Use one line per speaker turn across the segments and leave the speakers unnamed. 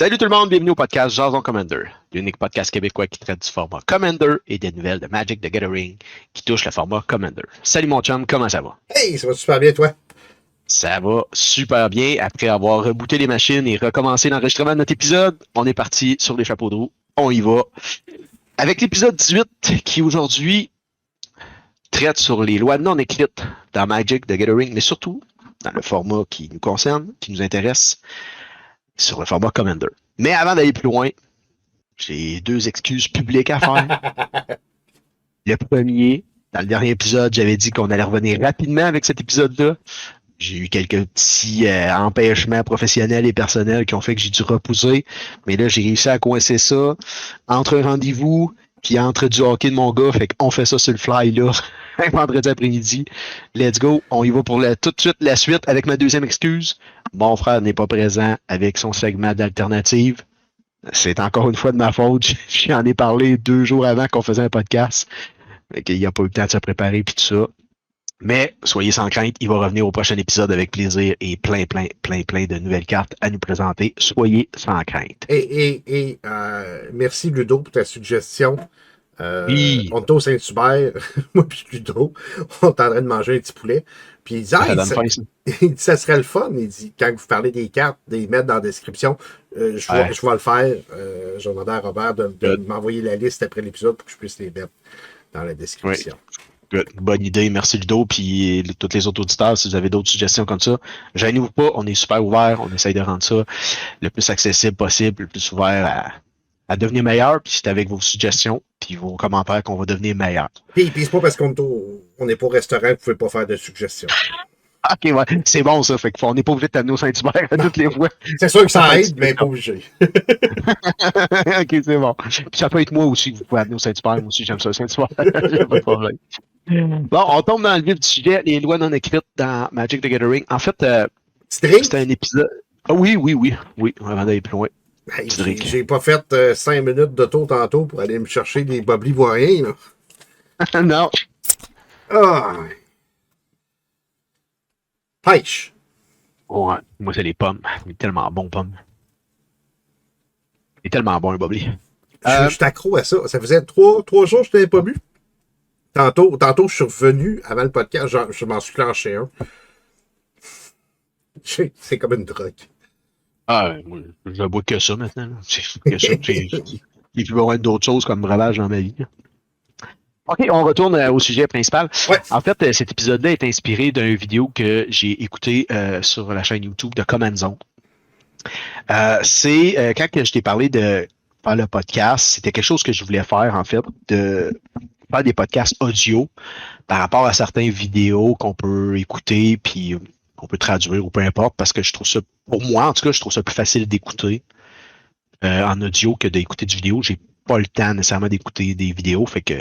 Salut tout le monde, bienvenue au podcast Jason Commander, l'unique podcast québécois qui traite du format Commander et des nouvelles de Magic the Gathering qui touchent le format Commander. Salut mon chum, comment ça va?
Hey, ça va super bien, toi?
Ça va super bien. Après avoir rebooté les machines et recommencé l'enregistrement de notre épisode, on est parti sur les chapeaux de roue. On y va. Avec l'épisode 18 qui aujourd'hui traite sur les lois non écrites dans Magic the Gathering, mais surtout dans le format qui nous concerne, qui nous intéresse, sur le format Commander. Mais avant d'aller plus loin, j'ai deux excuses publiques à faire. Le premier, dans le dernier épisode, j'avais dit qu'on allait revenir rapidement avec cet épisode-là. J'ai eu quelques petits empêchements professionnels et personnels qui ont fait que j'ai dû repousser. Mais là, j'ai réussi à coincer ça entre un rendez-vous puis entre du hockey de mon gars. Fait qu'on fait ça sur le fly, là, un vendredi après-midi. Let's go. On y va pour tout de suite la suite avec ma deuxième excuse. Mon frère n'est pas présent avec son segment d'alternative. C'est encore une fois de ma faute. J'en ai parlé 2 jours avant qu'on faisait un podcast. Il n'a pas eu le temps de se préparer puis tout ça. Mais soyez sans crainte, il va revenir au prochain épisode avec plaisir et plein de nouvelles cartes à nous présenter. Soyez sans crainte.
Merci Ludo pour ta suggestion.
Oui.
On est au Saint-Hubert, moi puis Ludo, on est en train de manger un petit poulet. Puis il dit, ça serait le fun. Il dit, quand vous parlez des cartes, de les mettre dans la description, je vais le faire. Je vais demander à Robert de m'envoyer la liste après l'épisode pour que je puisse les mettre dans la description.
Oui. Good. Bonne idée, merci Ludo, puis tous les autres auditeurs, si vous avez d'autres suggestions comme ça, gênez-vous pas, on est super ouvert, on essaye de rendre ça le plus accessible possible, le plus ouvert à devenir meilleur, puis c'est avec vos suggestions, puis vos commentaires qu'on va devenir meilleur.
Puis c'est pas parce qu'on n'est pas au restaurant que vous pouvez pas faire de suggestions.
Ok, ouais, c'est bon ça, fait qu'on n'est pas obligé de t'amener au Saint-Hubert à toutes les fois.
C'est sûr que ça aide, mais pas obligé.
Ok, c'est bon. Puis ça peut être moi aussi que vous pouvez amener au Saint-Hubert, moi aussi j'aime ça, Saint-Hubert, j'ai pas de problème. Bon, on tombe dans le vif du sujet, les lois non écrites dans Magic the Gathering. En fait, c'était un épisode... Ah oui, avant d'aller plus loin.
Hey, j'ai pas fait 5 minutes de tour tantôt pour aller me chercher des bobs ivoiriens, là.
Non.
Ah. Pêche.
Ouais, moi c'est les pommes. Il est tellement bon, pommes. Il est tellement bon, un bobli.
Je suis accro à ça. Ça faisait 3 jours que je t'avais pas bu. Tantôt, je suis revenu avant le podcast, je m'en suis clenché un. C'est comme une drogue.
Ah, moi, je ne bois que ça maintenant. C'est que ça. J'ai plus besoin d'autres choses comme breuvage dans ma vie. OK, on retourne au sujet principal.
Ouais.
En fait, cet épisode-là est inspiré d'une vidéo que j'ai écoutée sur la chaîne YouTube de Command Zone. C'est quand je t'ai parlé de faire le podcast, c'était quelque chose que je voulais faire, en fait, de faire des podcasts audio par rapport à certaines vidéos qu'on peut écouter, puis on peut traduire ou peu importe, parce que je trouve ça, pour moi, en tout cas, je trouve ça plus facile d'écouter en audio que d'écouter du vidéo. J'ai pas le temps nécessairement d'écouter des vidéos, fait que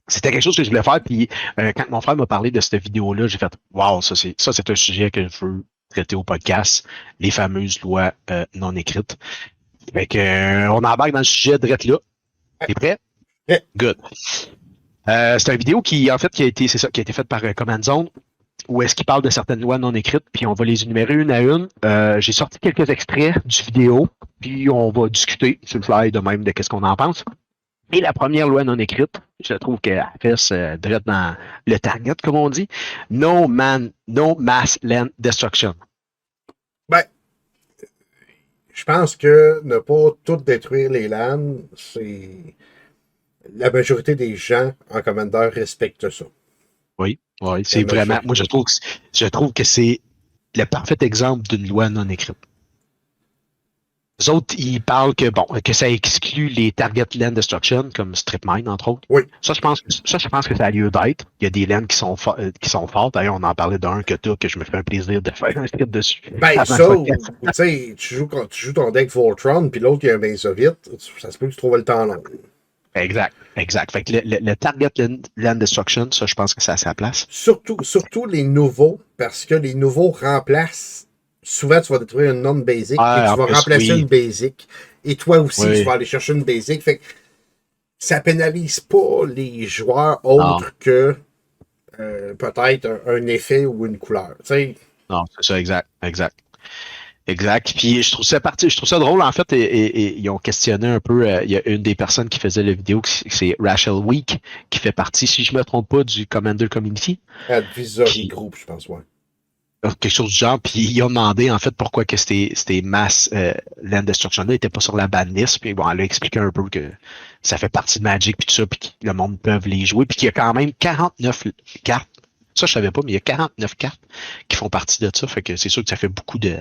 c'était quelque chose que je voulais faire, puis quand mon frère m'a parlé de cette vidéo-là, j'ai fait « Wow, ça c'est un sujet que je veux traiter au podcast, les fameuses lois non écrites. » Fait que on embarque dans le sujet direct là. T'es prêt?
Ouais.
Good. C'est une vidéo qui a été faite par Command Zone, où est-ce qu'il parle de certaines lois non écrites, puis on va les énumérer une à une. J'ai sorti quelques extraits du vidéo, puis on va discuter sur le fly de même de qu'est-ce qu'on en pense. Et la première loi non écrite, je trouve qu'elle fait direct dans le target, comme on dit. No mass land destruction.
Ben, je pense que ne pas tout détruire les LAN, c'est... La majorité des gens en Commander respectent ça.
Oui, c'est vraiment... Moi, je trouve que c'est le parfait exemple d'une loi non écrite. Les autres, ils parlent que ça exclut les target land destruction, comme Strip Mine, entre autres.
Oui.
Ça, je pense que ça a lieu d'être. Il y a des lands qui sont fortes. D'ailleurs, on en parlait d'un que je me fais un plaisir de faire un script dessus.
Ben, ça, tu sais, tu joues ton deck Voltron, puis l'autre, il y a un Main Soviet, ça se peut que tu trouves le temps long.
Exact. Fait que le target land destruction, ça, je pense que c'est à sa place.
Surtout les nouveaux, parce que les nouveaux remplacent. Souvent, tu vas détruire une non-basic et tu vas remplacer une basic. Et toi aussi, tu vas aller chercher une basic. Fait que ça pénalise pas les joueurs autres que peut-être un effet ou une couleur. T'sais.
Non, c'est ça, exact. Exact. Puis je trouve ça drôle, en fait, et ils ont questionné un peu. Il y a une des personnes qui faisait la vidéo, c'est Rachel Week, qui fait partie, si je me trompe pas, du Commander Community.
Advisory Group, je pense, ouais.
Quelque chose du genre, puis ils ont demandé en fait pourquoi que c'était Mass Land Destruction là n'était pas sur la banlist, puis bon, elle a expliqué un peu que ça fait partie de Magic puis tout ça, puis que le monde peut les jouer, puis qu'il y a quand même 49 cartes. Ça, je savais pas, mais il y a 49 cartes qui font partie de ça, fait que c'est sûr que ça fait beaucoup de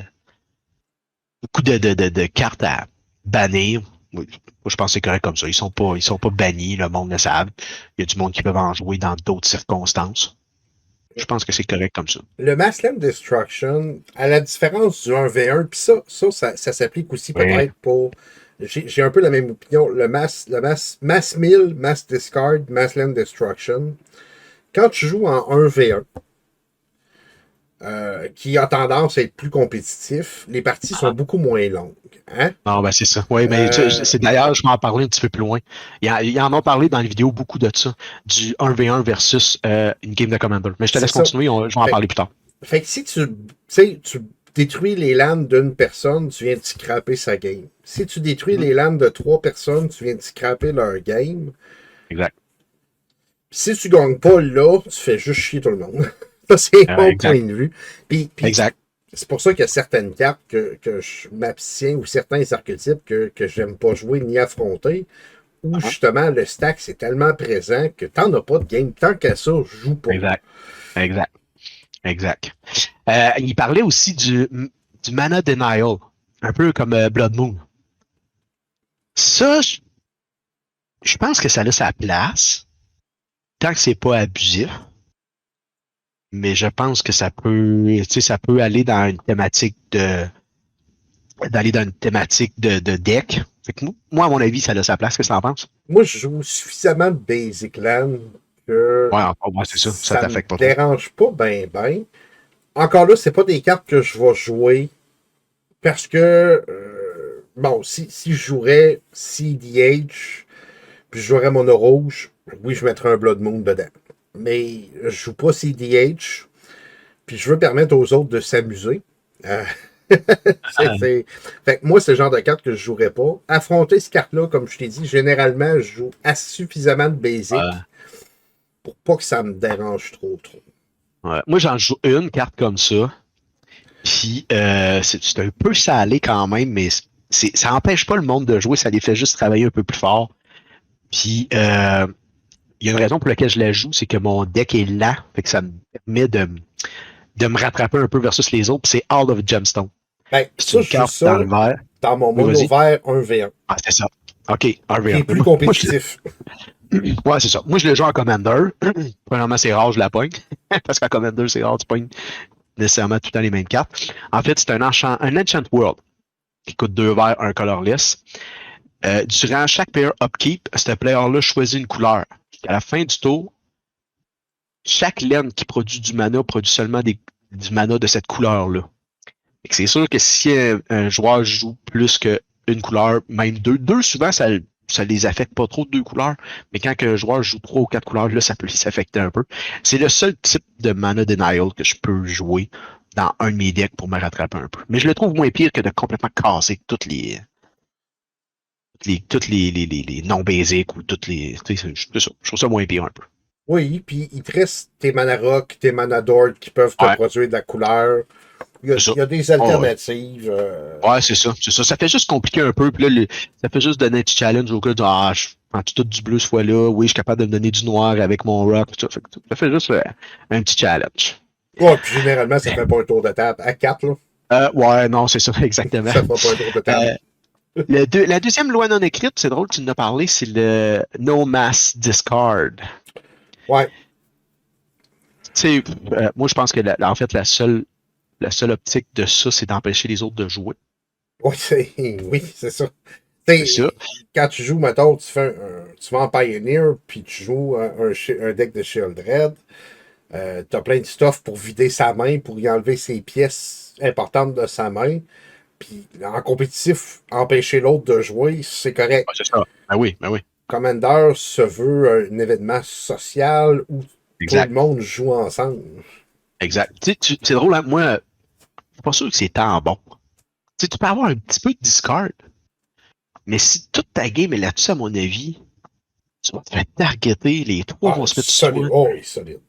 cartes à bannir. Moi, je pense que c'est correct comme ça. Ils sont pas bannis, le monde le savent. Il y a du monde qui peut en jouer dans d'autres circonstances. Je pense que c'est correct comme ça.
Le Massland Destruction, à la différence du 1v1, puis ça s'applique aussi peut-être pour. J'ai un peu la même opinion. Mass Mill, Mass Discard, Massland Destruction. Quand tu joues en 1v1, qui a tendance à être plus compétitif, les parties sont beaucoup moins longues. Hein?
Non, ben c'est ça. Oui, mais c'est d'ailleurs, je vais en parler un petit peu plus loin. Ils en ont parlé dans les vidéos beaucoup de ça, du 1v1 versus une game de Commander. Mais je te laisse continuer, je vais en parler plus tard.
Fait que si tu détruis les landes d'une personne, tu viens de scraper sa game. Si tu détruis les landes de 3 personnes, tu viens de scraper leur game.
Exact.
Si tu gagnes pas là, tu fais juste chier tout le monde. Ça, c'est mon point de vue. Puis,
exact.
C'est pour ça qu'il y a certaines cartes que je m'abstiens ou certains archétypes que j'aime pas jouer ni affronter, où justement le stack c'est tellement présent que t'en as pas de game. Tant qu'à ça, je joue pas.
Exact. Il parlait aussi du Mana Denial, un peu comme Blood Moon. Ça, je pense que ça a sa place, tant que c'est pas abusif. Mais je pense que ça peut aller dans une thématique de deck. Fait que moi, à mon avis, ça a sa place. Qu'est-ce que tu en penses?
Moi, je joue suffisamment de Basic Land que
c'est ça. Ça t'affecte pas
trop. Ça me dérange pas ben. Encore là, c'est pas des cartes que je vais jouer parce que si je jouerais CDH puis je jouerais Mono Rouge, oui, je mettrais un Blood Moon dedans. Mais je joue pas CDH, puis je veux permettre aux autres de s'amuser. Fait que moi, c'est le genre de carte que je jouerais pas. Affronter cette carte-là, comme je t'ai dit, généralement, je joue suffisamment de basic pour pas que ça me dérange trop.
Ouais. Moi, j'en joue une carte comme ça. Puis c'est un peu salé quand même, mais ça empêche pas le monde de jouer, ça les fait juste travailler un peu plus fort. Puis il y a une raison pour laquelle je la joue, c'est que mon deck est lent, fait que ça me permet de me rattraper un peu versus les autres. C'est All of Gemstone.
Ben, ça, je joue ça dans mon mono vert 1v1.
Ah, c'est ça. OK, 1v1.
Qui est plus compétitif.
Ouais, c'est ça. Moi, je le joue en Commander. Premièrement, c'est rare, je la pogne. Parce qu'en Commander, c'est rare, tu pognes nécessairement tout le temps les mêmes cartes. En fait, c'est un Enchant World qui coûte 2 verts, un colorless. Durant chaque player upkeep, ce player-là choisit une couleur. À la fin du tour, chaque laine qui produit du mana produit seulement du mana de cette couleur-là. C'est sûr que si un joueur joue plus qu'une couleur, même deux souvent, ça les affecte pas trop, 2 couleurs. Mais quand un joueur joue 3 ou 4 couleurs, là, ça peut les affecter un peu. C'est le seul type de Mana Denial que je peux jouer dans un de mes decks pour me rattraper un peu. Mais je le trouve moins pire que de complètement casser toutes les non-basiques ou toutes les. C'est ça. Je trouve ça moins pire un peu.
Oui, puis il te reste tes Mana Rock, tes Mana Dord qui peuvent te produire de la couleur. Il y a des alternatives.
Ouais, c'est ça. Ça fait juste compliquer un peu. Puis là, ça fait juste donner un petit challenge au gars de je prends tout du bleu ce fois-là. Oui, je suis capable de me donner du noir avec mon rock. Ça fait juste un petit challenge.
Ouais, puis généralement, ça fait pas un tour de table. À 4, là.
Ouais, non, c'est ça, exactement.
Ça fait pas un tour de table.
La deuxième loi non écrite, c'est drôle, tu en as parlé, c'est le No Mass Discard.
Ouais.
Tu sais, moi, je pense que en fait, la seule optique de ça, c'est d'empêcher les autres de jouer.
Oui, c'est ça. C'est ça. Quand tu joues, mettons, tu vas en Pioneer, puis tu joues un deck de Shieldred, tu as plein de stuff pour vider sa main, pour y enlever ses pièces importantes de sa main. Puis en compétitif, empêcher l'autre de jouer, c'est correct.
C'est ça. Ben oui.
Commander se veut un événement social où tout le monde joue ensemble.
Exact. C'est drôle, hein? Moi, je suis pas sûr que c'est tant bon. sais, tu peux avoir un petit peu de discard, mais si toute ta game est là-dessus, à mon avis, tu vas te faire targeter, les trois vont se mettre sur
Solide.
toi.
Oh, oui, solide.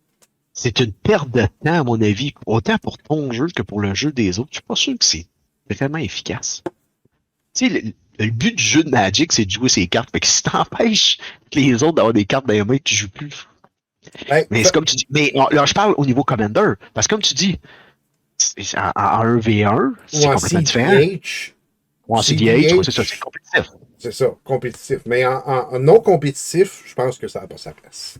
C'est une perte de temps, à mon avis, autant pour ton jeu que pour le jeu des autres. Je suis pas sûr que c'est vraiment efficace. Tu sais, le but du jeu de Magic, c'est de jouer ses cartes. Fait que si t'empêches les autres d'avoir des cartes dans les mains, tu joues plus.
Ben,
Mais c'est comme tu dis. Mais là, je parle au niveau Commander. Parce que comme tu dis, en 1v1, c'est complètement différent. Ou en CDH, c'est ça, c'est compétitif.
C'est ça, compétitif. Mais en non compétitif, je pense que ça n'a pas sa place.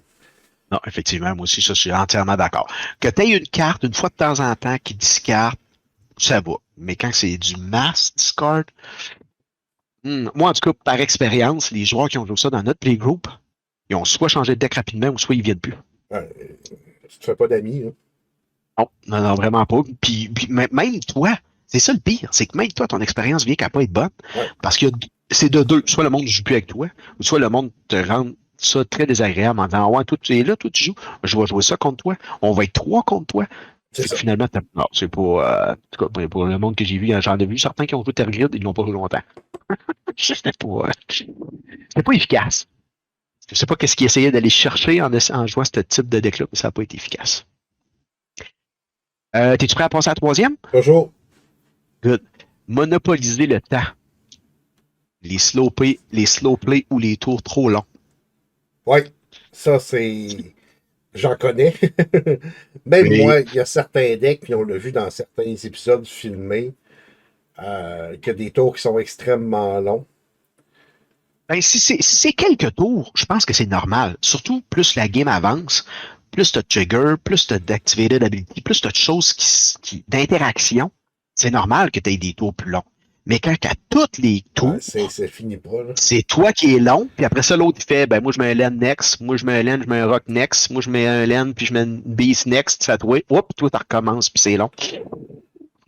Non, effectivement, moi aussi, ça, je suis entièrement d'accord. Que tu aies une carte une fois de temps en temps qui discarte, ça va. Mais quand c'est du mass discard, moi, en tout cas, par expérience, les joueurs qui ont joué ça dans notre playgroup, ils ont soit changé de deck rapidement ou soit ils viennent plus.
Tu te fais pas d'amis, là.
Non, non, vraiment pas. Puis même toi, c'est ça le pire, c'est que même toi, ton expérience vient qu'à pas être bonne.
Ouais.
Parce que c'est de deux. Soit le monde ne joue plus avec toi, ou soit le monde te rend ça très désagréable en disant ouais, toi, tu es là, toi, tu joues. Je vais jouer ça contre toi. On va être trois contre toi. C'est que finalement, non, c'est pas. En tout cas, pour le monde que j'ai vu, j'en ai vu certains qui ont joué Tergrid, ils l'ont pas joué longtemps. C'était pas efficace. Je sais pas qu'est-ce qu'ils essayaient d'aller chercher en jouant ce type de deck-là, mais ça n'a pas été efficace. T'es-tu prêt à passer à la troisième?
Toujours.
Good. Monopoliser le temps. Les slow play ou les tours trop longs.
Oui, ça c'est. J'en connais. Même moi, il y a certains decks, puis on l'a vu dans certains épisodes filmés, qu'il y a des tours qui sont extrêmement longs.
Ben, si c'est quelques tours, je pense que c'est normal. Surtout, plus la game avance, plus tu as de trigger, plus tu as d'activated ability, plus tu as de choses d'interaction, c'est normal que tu aies des tours plus longs. Mais quand tu as tous les tours,
c'est fini pas, là.
C'est toi qui es long, puis après ça, l'autre, il fait, ben, moi, je mets un land next, moi, je mets un land, je mets un rock next, moi, je mets un land, puis je mets une beast next, tu fais toi, hop, toi, tu recommences, puis c'est long.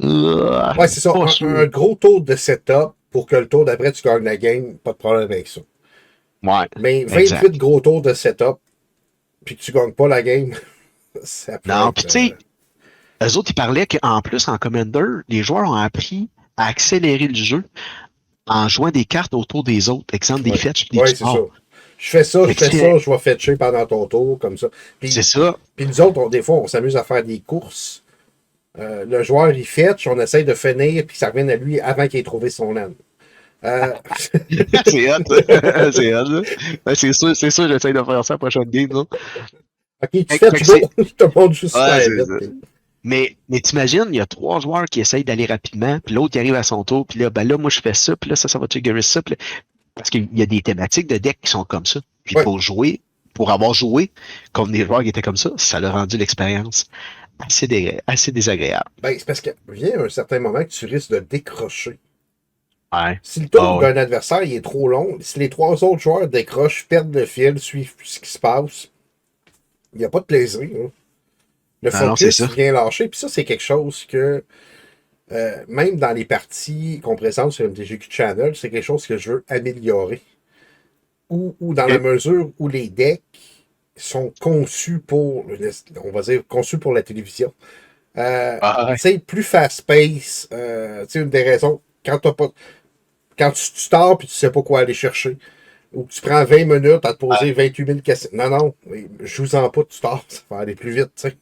Ouais, c'est ça. Un gros tour de setup pour que le tour d'après, tu gagnes la game, pas de problème avec ça.
Ouais.
Mais 28 gros tours de setup, puis que tu gagnes pas la game, ça peut
non,
être...
puis tu sais, eux autres, ils parlaient qu'en plus, en Commander, les joueurs ont appris à accélérer le jeu en jouant des cartes autour des autres. Exemple, des fetch, des
c'est ça. Je fais ça, je vais fetcher pendant ton tour, comme ça.
C'est ça.
Puis nous autres, des fois, on s'amuse à faire des courses. Le joueur, il fetch, on essaye de finir, puis ça revient à lui avant qu'il ait trouvé son land.
C'est hot. C'est hot. C'est sûr, j'essaye de faire ça la prochaine game. Là.
Ok, tu fais tout, je te montre juste ça.
Mais t'imagines, il y a trois joueurs qui essayent d'aller rapidement, puis l'autre qui arrive à son tour, puis là, ben là, moi je fais ça, puis là, ça va triggerer ça. Parce qu'il y a des thématiques de deck qui sont comme ça. Puis pour avoir joué contre des joueurs qui étaient comme ça leur a rendu l'expérience assez désagréable.
Ben, c'est parce que vient un certain moment que tu risques de décrocher.
Ouais.
Si le tour d'un adversaire il est trop long, si les trois autres joueurs décrochent, perdent le fil, suivent ce qui se passe, il n'y a pas de plaisir. Hein. Le focus vient lâcher. Puis ça, c'est quelque chose que, même dans les parties qu'on présente sur MTGQ Channel, c'est quelque chose que je veux améliorer. Ou dans la mesure où les decks sont conçus pour, on va dire, conçus pour la télévision. C'est plus fast-pace. Une des raisons, quand tu stars et tu sais pas quoi aller chercher, ou que tu prends 20 minutes à te poser 28 000 questions. Non, je vous en pas, tu stars, ça va aller plus vite, tu sais.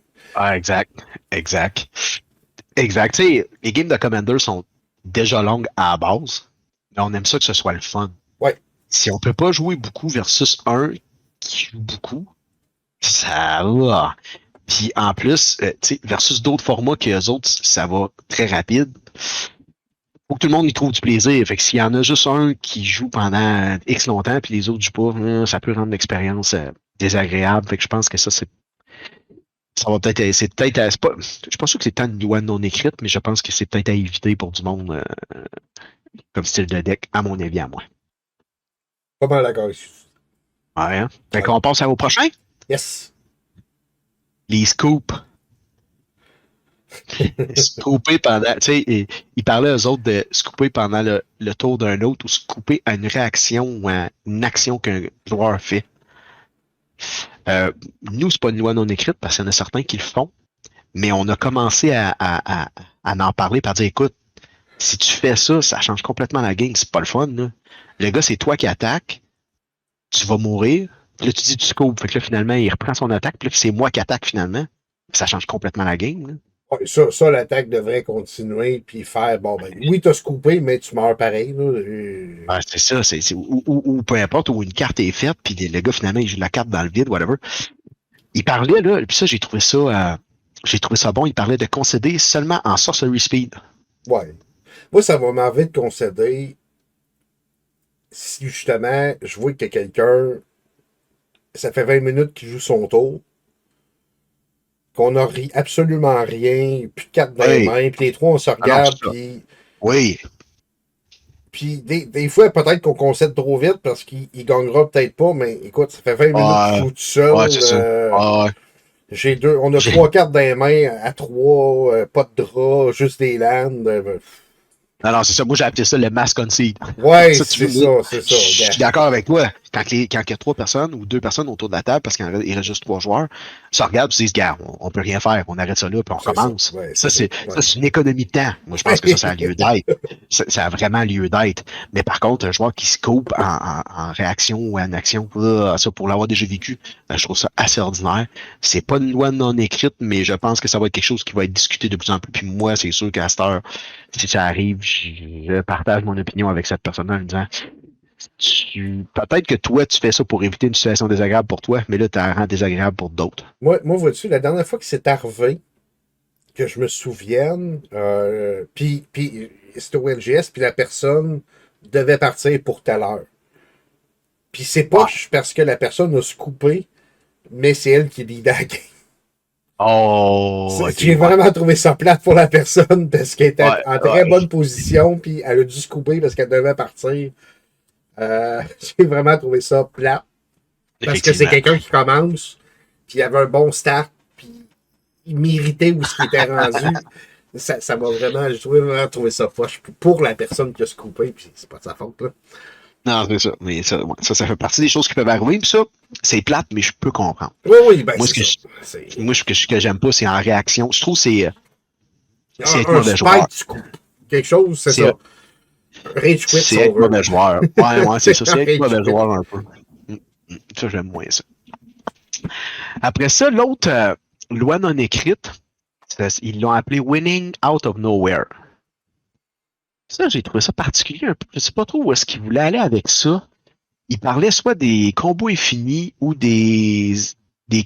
Exact. Tu sais, les games de Commander sont déjà longues à la base, mais on aime ça que ce soit le fun.
Ouais.
Si on peut pas jouer beaucoup versus un qui joue beaucoup, ça va. Puis en plus, tu sais, versus d'autres formats que les autres, ça va très rapide. Faut que tout le monde y trouve du plaisir. Fait que s'il y en a juste un qui joue pendant X longtemps, puis les autres jouent pas, ça peut rendre l'expérience désagréable. Fait que je pense que ça va peut-être, je suis pas sûr que c'est tant une loi non écrite, mais je pense que c'est peut-être à éviter pour du monde comme style de deck, à mon avis, à moi.
Pas mal d'accord ici.
Ouais, hein? Fait qu'on passe au prochain?
Yes.
Les scoops. Scooper pendant, tu sais, ils parlaient eux autres de scooper pendant le tour d'un autre ou scooper à une réaction ou à une action qu'un joueur fait. Nous, c'est pas une loi non écrite parce qu'il y en a certains qui le font, mais on a commencé à en parler par dire, écoute, Si tu fais ça, ça change complètement la game. C'est pas le fun, là. Le gars, c'est toi qui attaque. Tu vas mourir. Puis là, tu dis tu scoopes. Fait que là, finalement, il reprend son attaque. Puis là, c'est moi qui attaque finalement. Ça change complètement la game, là.
Ouais, ça l'attaque devrait continuer, puis faire, bon, ben, oui, t'as scoopé, mais tu meurs pareil, là.
Ah, c'est ça, ou peu importe, où une carte est faite, puis le gars, finalement, il joue la carte dans le vide, whatever. Il parlait, là, puis ça, j'ai trouvé ça bon, il parlait de concéder seulement en sorcery speed.
Ouais. Moi, ça va m'enlever de concéder si, justement, je vois que quelqu'un, ça fait 20 minutes qu'il joue son tour, qu'on n'a absolument rien, plus de cartes dans les mains, puis les trois, on se regarde, puis...
Oui.
Puis des fois, peut-être qu'on concède trop vite parce qu'il gagnera peut-être pas, mais écoute, ça fait 20 minutes qu'il joue tout seul.
Ouais, c'est ça.
On a 3 cartes dans les mains à 3, pas de drap, juste des landes.
Non, c'est ça. Moi, j'ai appelé ça le mass concede.
Ouais, c'est ça.
Je suis d'accord avec toi. Quand il y a 3 personnes ou 2 personnes autour de la table, parce qu'il reste juste 3 joueurs, ça regarde et se disent, gars, on peut rien faire. On arrête ça là, puis on recommence. Ça, c'est une économie de temps. Moi, je pense que ça a lieu d'être. Ça a vraiment lieu d'être. Mais par contre, un joueur qui se coupe en réaction ou en action, ça, pour l'avoir déjà vécu, je trouve ça assez ordinaire. C'est pas une loi non écrite, mais je pense que ça va être quelque chose qui va être discuté de plus en plus. Puis moi, c'est sûr qu'à cette heure, si ça arrive, je partage mon opinion avec cette personne-là en disant peut-être que toi, tu fais ça pour éviter une situation désagréable pour toi, mais là, tu la rends désagréable pour d'autres.
Moi, vois-tu, la dernière fois que c'est arrivé, que je me souvienne, puis c'était au LGS, puis la personne devait partir pour telle heure. Puis c'est poche parce que la personne a se coupé, mais c'est elle qui lead la game.
Oh, okay,
j'ai vraiment trouvé ça plate pour la personne parce qu'elle était en très bonne position, puis elle a dû se couper parce qu'elle devait partir. J'ai vraiment trouvé ça plate. Parce que c'est quelqu'un qui commence, puis il avait un bon start, puis il méritait où ce qui était rendu. Ça m'a vraiment, j'ai vraiment trouvé ça poche pour la personne qui a se coupé, puis c'est pas de sa faute, là.
Non, c'est ça. Mais ça fait partie des choses qui peuvent arriver. Puis ça, c'est plate, mais je peux comprendre.
Oui, ben
moi, ce que j'aime pas, c'est en réaction. Je trouve que c'est
être mauvais joueur. Quelque chose, c'est ça. Rage quit,
c'est être mauvais joueur. Ouais, c'est ça. C'est être mauvais joueur un peu. Ça, j'aime moins ça. Après ça, l'autre loi non écrite, ils l'ont appelé Winning Out of Nowhere. Ça, j'ai trouvé ça particulier un peu. Je sais pas trop où est-ce qu'ils voulaient aller avec ça. Ils parlaient soit des combos infinis ou des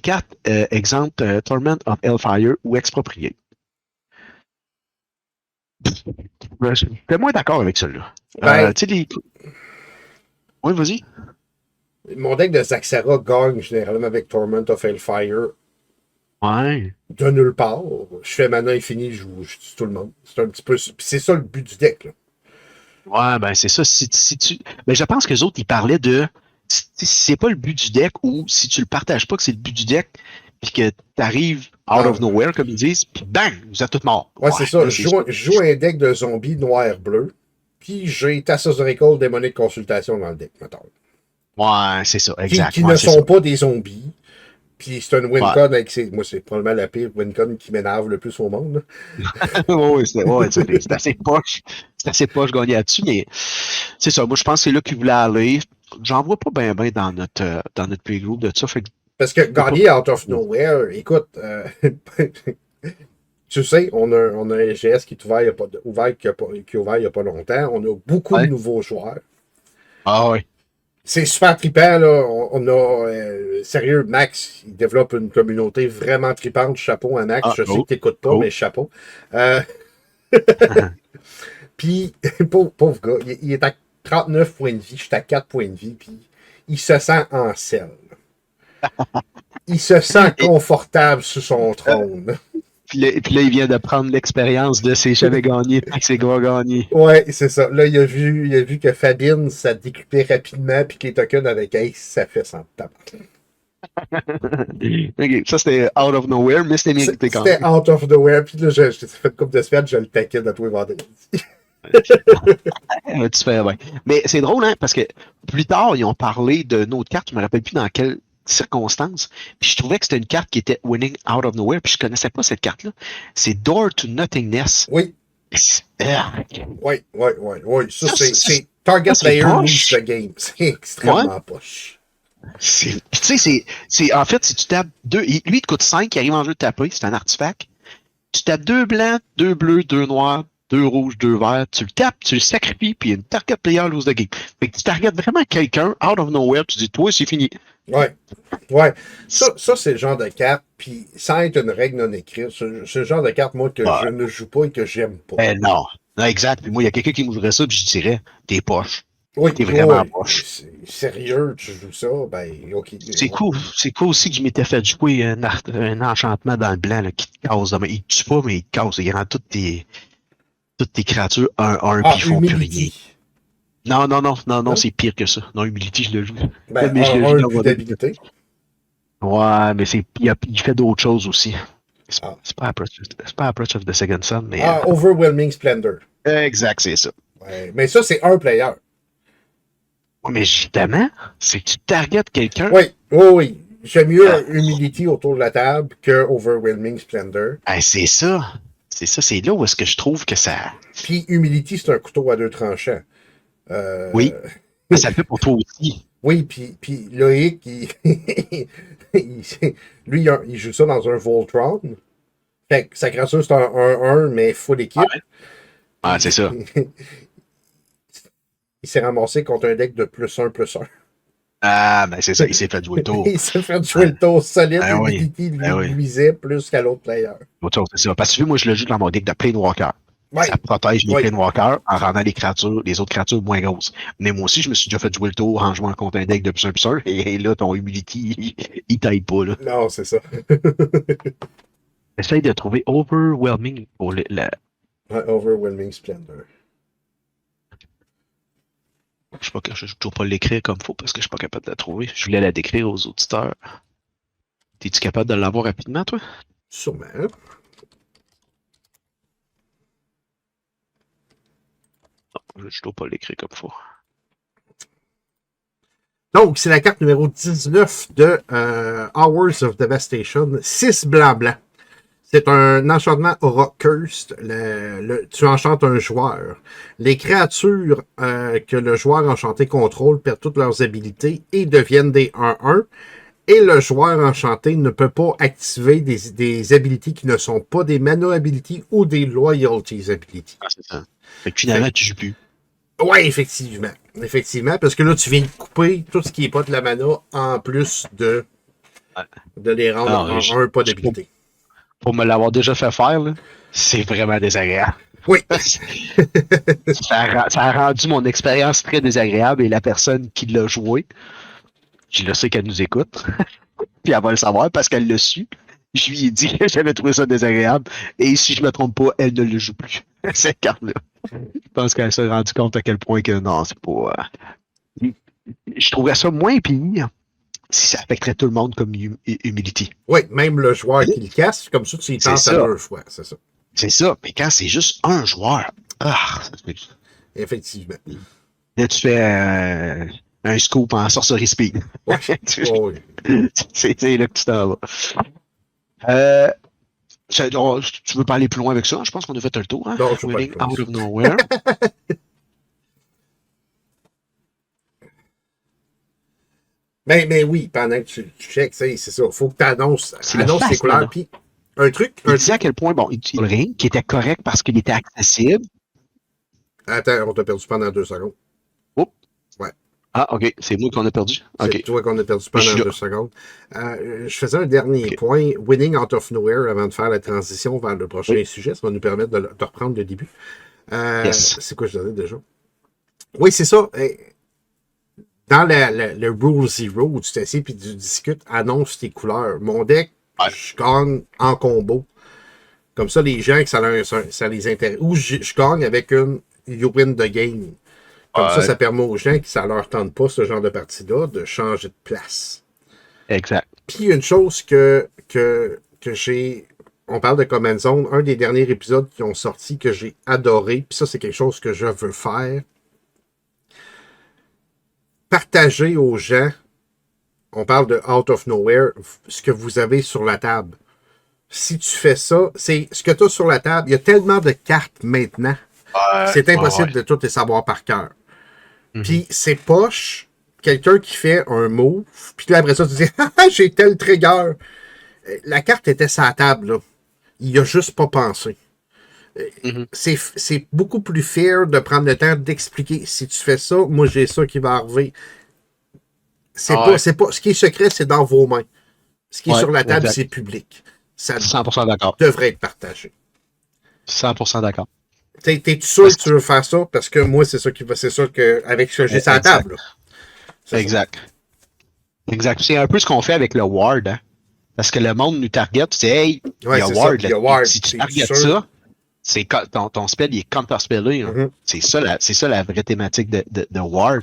cartes, exemple, Torment of Hellfire ou Exproprié. J'étais moins d'accord avec celui-là. Oui, vas-y.
Mon deck de Zaxara gagne généralement avec Torment of Hellfire.
Ouais.
De nulle part. Je fais mana infini, je tue tout le monde. C'est un petit peu. C'est ça le but du deck, là.
Ouais, ben c'est ça. Si tu. Ben, je pense que les autres, ils parlaient de. Si c'est pas le but du deck ou si tu le partages pas que c'est le but du deck, puis que t'arrives out of nowhere, comme ils disent, puis bang, vous êtes tous morts.
Ouais, c'est ça. Je joue un deck de zombies noir-bleu, puis j'ai Thassa's Recall Démonique Consultation dans le deck, mettons.
Ouais, c'est ça, exact.
Qui ne sont pas des zombies. Puis c'est un win-con avec ses. Moi, c'est probablement la pire win-con qui m'énerve le plus au monde.
Oui, c'est assez poche. C'est assez poche gagner là-dessus, mais c'est ça. Moi, je pense que c'est là qu'ils voulaient aller. J'en vois pas bien dans notre playgroup de ça. Fait que,
parce que gagner out of nowhere, écoute, tu sais, on a un LGS qui est ouvert il n'y a pas longtemps. On a beaucoup de nouveaux joueurs.
Ah oui.
C'est super trippant, là. On a, sérieux, Max, il développe une communauté vraiment trippante. Chapeau à Max. Je sais que tu n'écoutes pas, mais chapeau. Puis, pauvre gars, il est à 39 points de vie. Je suis à 4 points de vie. Puis, il se sent en selle. Il se sent confortable sur son trône.
Puis là, il vient de prendre l'expérience de ses j'avais gagné et ses gars gagné.
Ouais, c'est ça. Là, il a vu que Fabine, ça découpait rapidement, puis que les tokens avec Ace, ça fait sans tabac.
Ok, ça c'était out of nowhere, mais c'était mérité quand même.
C'était out of nowhere, puis là, j'ai fait une couple de semaines, je le taquine à tous les vendredis.
Tu fais bien. Mais c'est drôle, hein, parce que plus tard, ils ont parlé d'une autre carte, je me rappelle plus dans quelle circonstances. Puis je trouvais que c'était une carte qui était winning out of nowhere, puis je connaissais pas cette carte-là. C'est Door to Nothingness.
Oui. Oui. Ça, c'est Target Player lose the game. C'est extrêmement poche.
Tu sais, en fait, si tu tapes deux, lui, il te coûte 5, il arrive en jeu de taper, c'est un artefact. Tu tapes 2 blancs, 2 bleus, 2 noirs, 2 rouges, 2 verts, tu le tapes, tu le sacrifies, puis une target player lose the game. Fait que tu targetes vraiment quelqu'un, out of nowhere, tu dis, toi, c'est fini.
Ouais. Ça c'est le genre de carte, puis sans être une règle non écrite, c'est le genre de carte, moi, que je ne joue pas et que j'aime pas.
Non. Exact. Puis moi, il y a quelqu'un qui me jouerait ça, puis je dirais, t'es poche.
Oui,
T'es vraiment poche.
Sérieux, tu joues ça, ben, ok.
C'est cool aussi que je m'étais fait jouer un enchantement dans le blanc là, qui te casse. Il te tue pas, mais il te casse. Il rend toutes tes créatures 1-1 puis ils font plus rien. Non, c'est pire que ça. Non, Humility, je le joue.
Ben,
mais je le
un
joue
plus d'habilité.
Ouais, mais il fait d'autres choses aussi. C'est pas Approach of the Second Sun, mais.
Overwhelming Splendor.
Exact, c'est ça.
Ouais, mais ça, c'est un player.
Mais justement, c'est que tu targetes quelqu'un.
Oui. J'aime mieux Humility autour de la table que Overwhelming Splendor.
C'est ça. C'est là où est-ce que je trouve que ça.
Puis Humility, c'est un couteau à 2 tranchants.
Oui. Ça le fait pour toi aussi.
Oui, puis Loïc, lui, il joue ça dans un Voltron. Fait que sa créature, c'est un 1-1, mais full équipe.
Ouais, c'est ça.
Il s'est ramassé contre un deck de +1/+1.
Ben c'est ça, il s'est fait jouer le tour.
Il s'est fait jouer le tour solide.
Humility
luisait plus qu'à l'autre player.
C'est ça. Parce que moi, je le joue dans mon deck de Planewalker. Ça protège les Planewalkers en rendant les autres créatures moins grosses. Mais moi aussi, je me suis déjà fait jouer le tour en jouant contre un deck de +1/+1. Et là, ton Humility, il t'aide pas. Là.
Non, c'est ça.
Essaye de trouver Overwhelming pour
Overwhelming Splendor.
Je ne vais toujours pas l'écrire comme il faut parce que je suis pas capable de la trouver. Je voulais la décrire aux auditeurs. Es-tu capable de l'avoir rapidement, toi?
Sûrement.
Non, je dois pas l'écrire comme il faut.
Donc, c'est la carte numéro 19 de Hours of Devastation. 6 blancs. C'est un enchantement Aura Cursed. Tu enchantes un joueur. Les créatures que le joueur enchanté contrôle perdent toutes leurs habilités et deviennent des 1-1. Et le joueur enchanté ne peut pas activer des habilités qui ne sont pas des mana abilities ou des loyalties abilities.
C'est ça. Fait que finalement, tu joues plus.
Ouais, effectivement, parce que là, tu viens de couper tout ce qui n'est pas de la mana en plus de les rendre en un pas d'habilité.
Pour me l'avoir déjà fait faire, c'est vraiment désagréable.
Oui.
ça a rendu mon expérience très désagréable et la personne qui l'a joué, je le sais qu'elle nous écoute, puis elle va le savoir parce qu'elle l'a su. Je lui ai dit que j'avais trouvé ça désagréable et si je me trompe pas, elle ne le joue plus. Cette carte-là. Je pense qu'elle s'est rendue compte à quel point que non, c'est pas. Je trouverais ça moins pire si ça affecterait tout le monde comme Humility.
Oui, même le joueur qui le casse, comme ça, tu y tentes à 2 fois, c'est ça.
C'est ça, mais quand c'est juste un joueur,
effectivement.
Là, tu fais un scoop en sorcery speed.
Oui.
C'est là que tu t'en vas. Tu veux pas aller plus loin avec ça? Je pense qu'on a fait le tour. Hein?
Non, je
Winning out of nowhere.
mais oui, pendant que tu checks, c'est ça. Il faut que tu annonces tes couleurs. Puis, un truc.
Il disait à quel point, il utilisait le ring qui était correct parce qu'il était accessible.
Attends, on t'a perdu pendant 2 secondes.
Oh.
Ouais.
Ah, ok. C'est moi qu'on a perdu.
C'est toi qu'on a perdu pendant 2 secondes. Je faisais un dernier point. Winning out of nowhere avant de faire la transition vers le prochain sujet. Ça va nous permettre de reprendre le début. C'est quoi je disais déjà? Oui, c'est ça. Dans le Rule Zero, où tu t'assieds et tu discutes, annonce tes couleurs. Mon deck, je gagne en combo. Comme ça, les gens, ça les intéresse. Ou je gagne avec une You win the game. Comme ça permet aux gens qui ça leur tente pas, ce genre de partie-là, de changer de place.
Exact.
Puis une chose que j'ai... On parle de Command Zone. Un des derniers épisodes qui ont sorti que j'ai adoré, puis ça, c'est quelque chose que je veux faire. Partager aux gens, on parle de out of nowhere, ce que vous avez sur la table. si tu fais ça, c'est ce que tu as sur la table. Il y a tellement de cartes maintenant. C'est impossible de toutes les savoir par cœur. Puis c'est poche, quelqu'un qui fait un move, puis là après ça, tu dis ah, j'ai tel trigger. La carte était sur la table, là. Il a juste pas pensé. C'est beaucoup plus fair de prendre le temps d'expliquer si tu fais ça, moi j'ai ça qui va arriver. C'est pas, ce qui est secret, c'est dans vos mains. Ce qui est sur la table, c'est public. Ça
100% d'accord.
devrait être partagé.
100% d'accord.
T'es-tu sûr que tu veux faire ça? Parce que moi, c'est ça que avec ce que j'ai sur la table.
Exact. Exact. C'est un peu ce qu'on fait avec le Ward. Hein? Parce que le monde nous target, tu sais, hey, il y a Ward. Là, si tu targetes ça, c'est ton spell, il est counter-spellé. Hein. C'est ça la vraie thématique de Ward.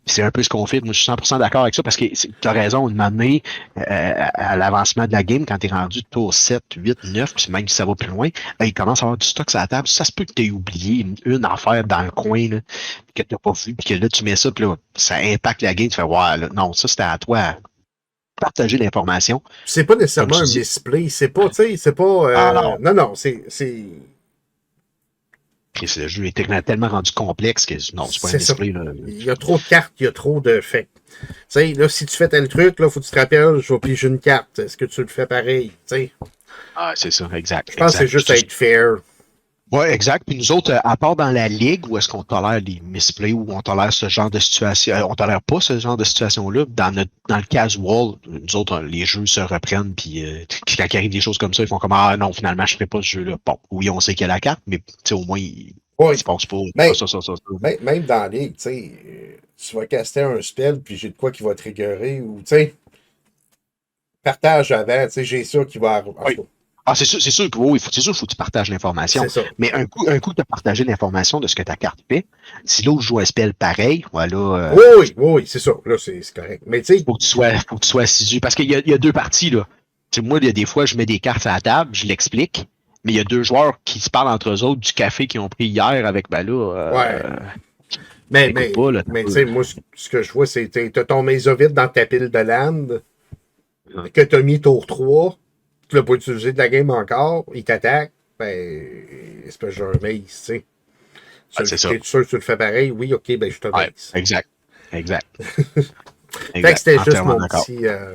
C'est un peu ce qu'on fait. Moi, je suis 100% d'accord avec ça parce que tu as raison, une année à l'avancement de la game, quand tu es rendu tour 7, 8, 9, puis même si ça va plus loin, il commence à avoir du stock sur la table. Ça se peut que tu aies oublié une affaire dans le coin là, que tu n'as pas vu, puis que là, tu mets ça, puis là, ça impacte la game. Tu fais, ouais, là, non, ça, c'était à toi. Partager l'information.
C'est pas nécessairement un misplay. C'est pas, tu sais, c'est pas. Non, c'est.
Le jeu est tellement rendu complexe que non, c'est pas un misplay. Là.
Il y a trop de cartes, il y a trop de faits. Tu sais, là, si tu fais tel truc, là, faut que tu te rappelles, je vais piger une carte. Est-ce que tu le fais pareil? Tu sais?
Ah, c'est ça, exact.
Je pense que c'est juste être fair.
Oui, exact. Puis nous autres, à part dans la ligue, où est-ce qu'on tolère les misplays, où on tolère ce genre de situation, on tolère pas ce genre de situation-là. Dans le casual, nous autres, les jeux se reprennent, puis quand il arrive des choses comme ça, ils font comme ah non, finalement, je ferai pas ce jeu-là. Bon, oui, on sait qu'il y a la carte, mais au moins, il se passe pas ça.
Même dans la ligue, tu sais, tu vas caster un spell, puis j'ai de quoi qui va triggerer, ou tu sais, partage avant, tu sais, j'ai ça qui va arriver.
Ah, c'est sûr qu'il faut que tu partages l'information. Mais un coup tu as partagé l'information de ce que ta carte fait, si l'autre joue un spell pareil, voilà.
Oui, c'est ça. Là, c'est correct. Mais tu sais.
Faut que tu sois assidu. Parce qu'il y a deux parties, là. T'sais, moi, il y a des fois, je mets des cartes à la table, je l'explique, mais il y a deux joueurs qui se parlent entre eux autres du café qu'ils ont pris hier avec, ben là.
Mais tu sais, moi, ce que je vois, c'est que tu as ton Mésovite dans ta pile de land, que tu as mis tour 3. Tu l'as pas utilisé de la game encore, il t'attaque, ben, espèce de maze, tu sais.
C'est ça.
T'es sûr que tu le fais pareil? Oui, ok, ben je te maze.
Exact.
Fait que c'était juste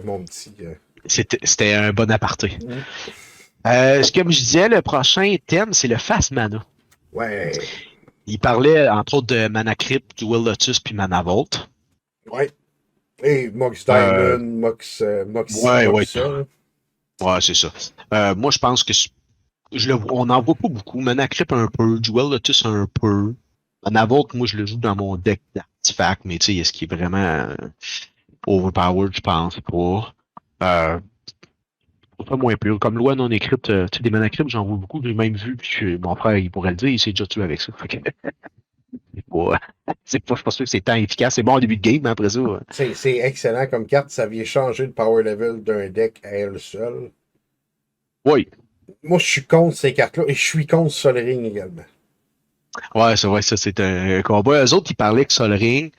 mon petit.
C'était un bon aparté. Comme je disais, le prochain thème, c'est le Fast Mana.
Ouais.
Il parlait, entre autres, de Mana Crypt, Will Lotus puis Mana Vault.
Ouais. Et Mox Diamond, Mox.
Ouais, c'est ça. Moi, je pense que on n'en voit pas beaucoup. Mana Crypt un peu, Duel Lotus un peu. Mana Vault, moi, je le joue dans mon deck d'artefacts, mais tu sais, est-ce qu'il est vraiment overpowered, je pense pas. Pas moins pur. Comme loi non écrite, tu sais, des Mana Crypt, j'en vois beaucoup, j'ai même vu, puis mon frère, il pourrait le dire, il s'est déjà tué avec ça. C'est pas, je pense pas que c'est tant efficace. C'est bon au début de game, mais après ça.
C'est excellent comme carte. Ça vient changer le power level d'un deck à elle seule.
Oui.
Moi, je suis contre ces cartes-là et je suis contre Sol Ring également.
Ouais, c'est vrai, ça, c'est un combat. Eux autres, ils parlaient que Sol Ring,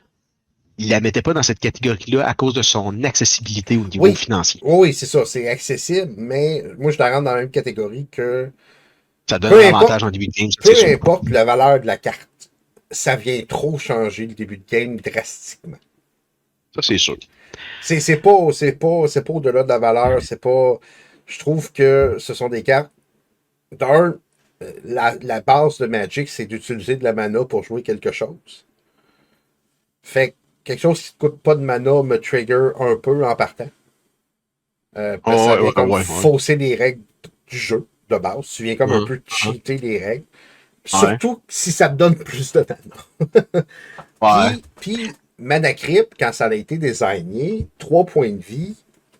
ils la mettaient pas dans cette catégorie-là à cause de son accessibilité au niveau financier.
Oui, c'est ça. C'est accessible, mais moi, je la rentre dans la même catégorie que.
Ça donne un avantage en début de game.
Peu importe la valeur de la carte. Ça vient trop changer le début de game drastiquement.
Ça, c'est sûr.
C'est pas au-delà de la valeur. C'est pas. Je trouve que ce sont des cartes. D'un, la base de Magic, c'est d'utiliser de la mana pour jouer quelque chose. Fait que quelque chose qui ne coûte pas de mana me trigger un peu en partant. Ça vient comme fausser les règles du jeu de base. Tu viens comme un peu cheater les règles. Surtout si ça te donne plus de mana. Puis, Mana Crypt, quand ça a été désigné, 3 points de vie,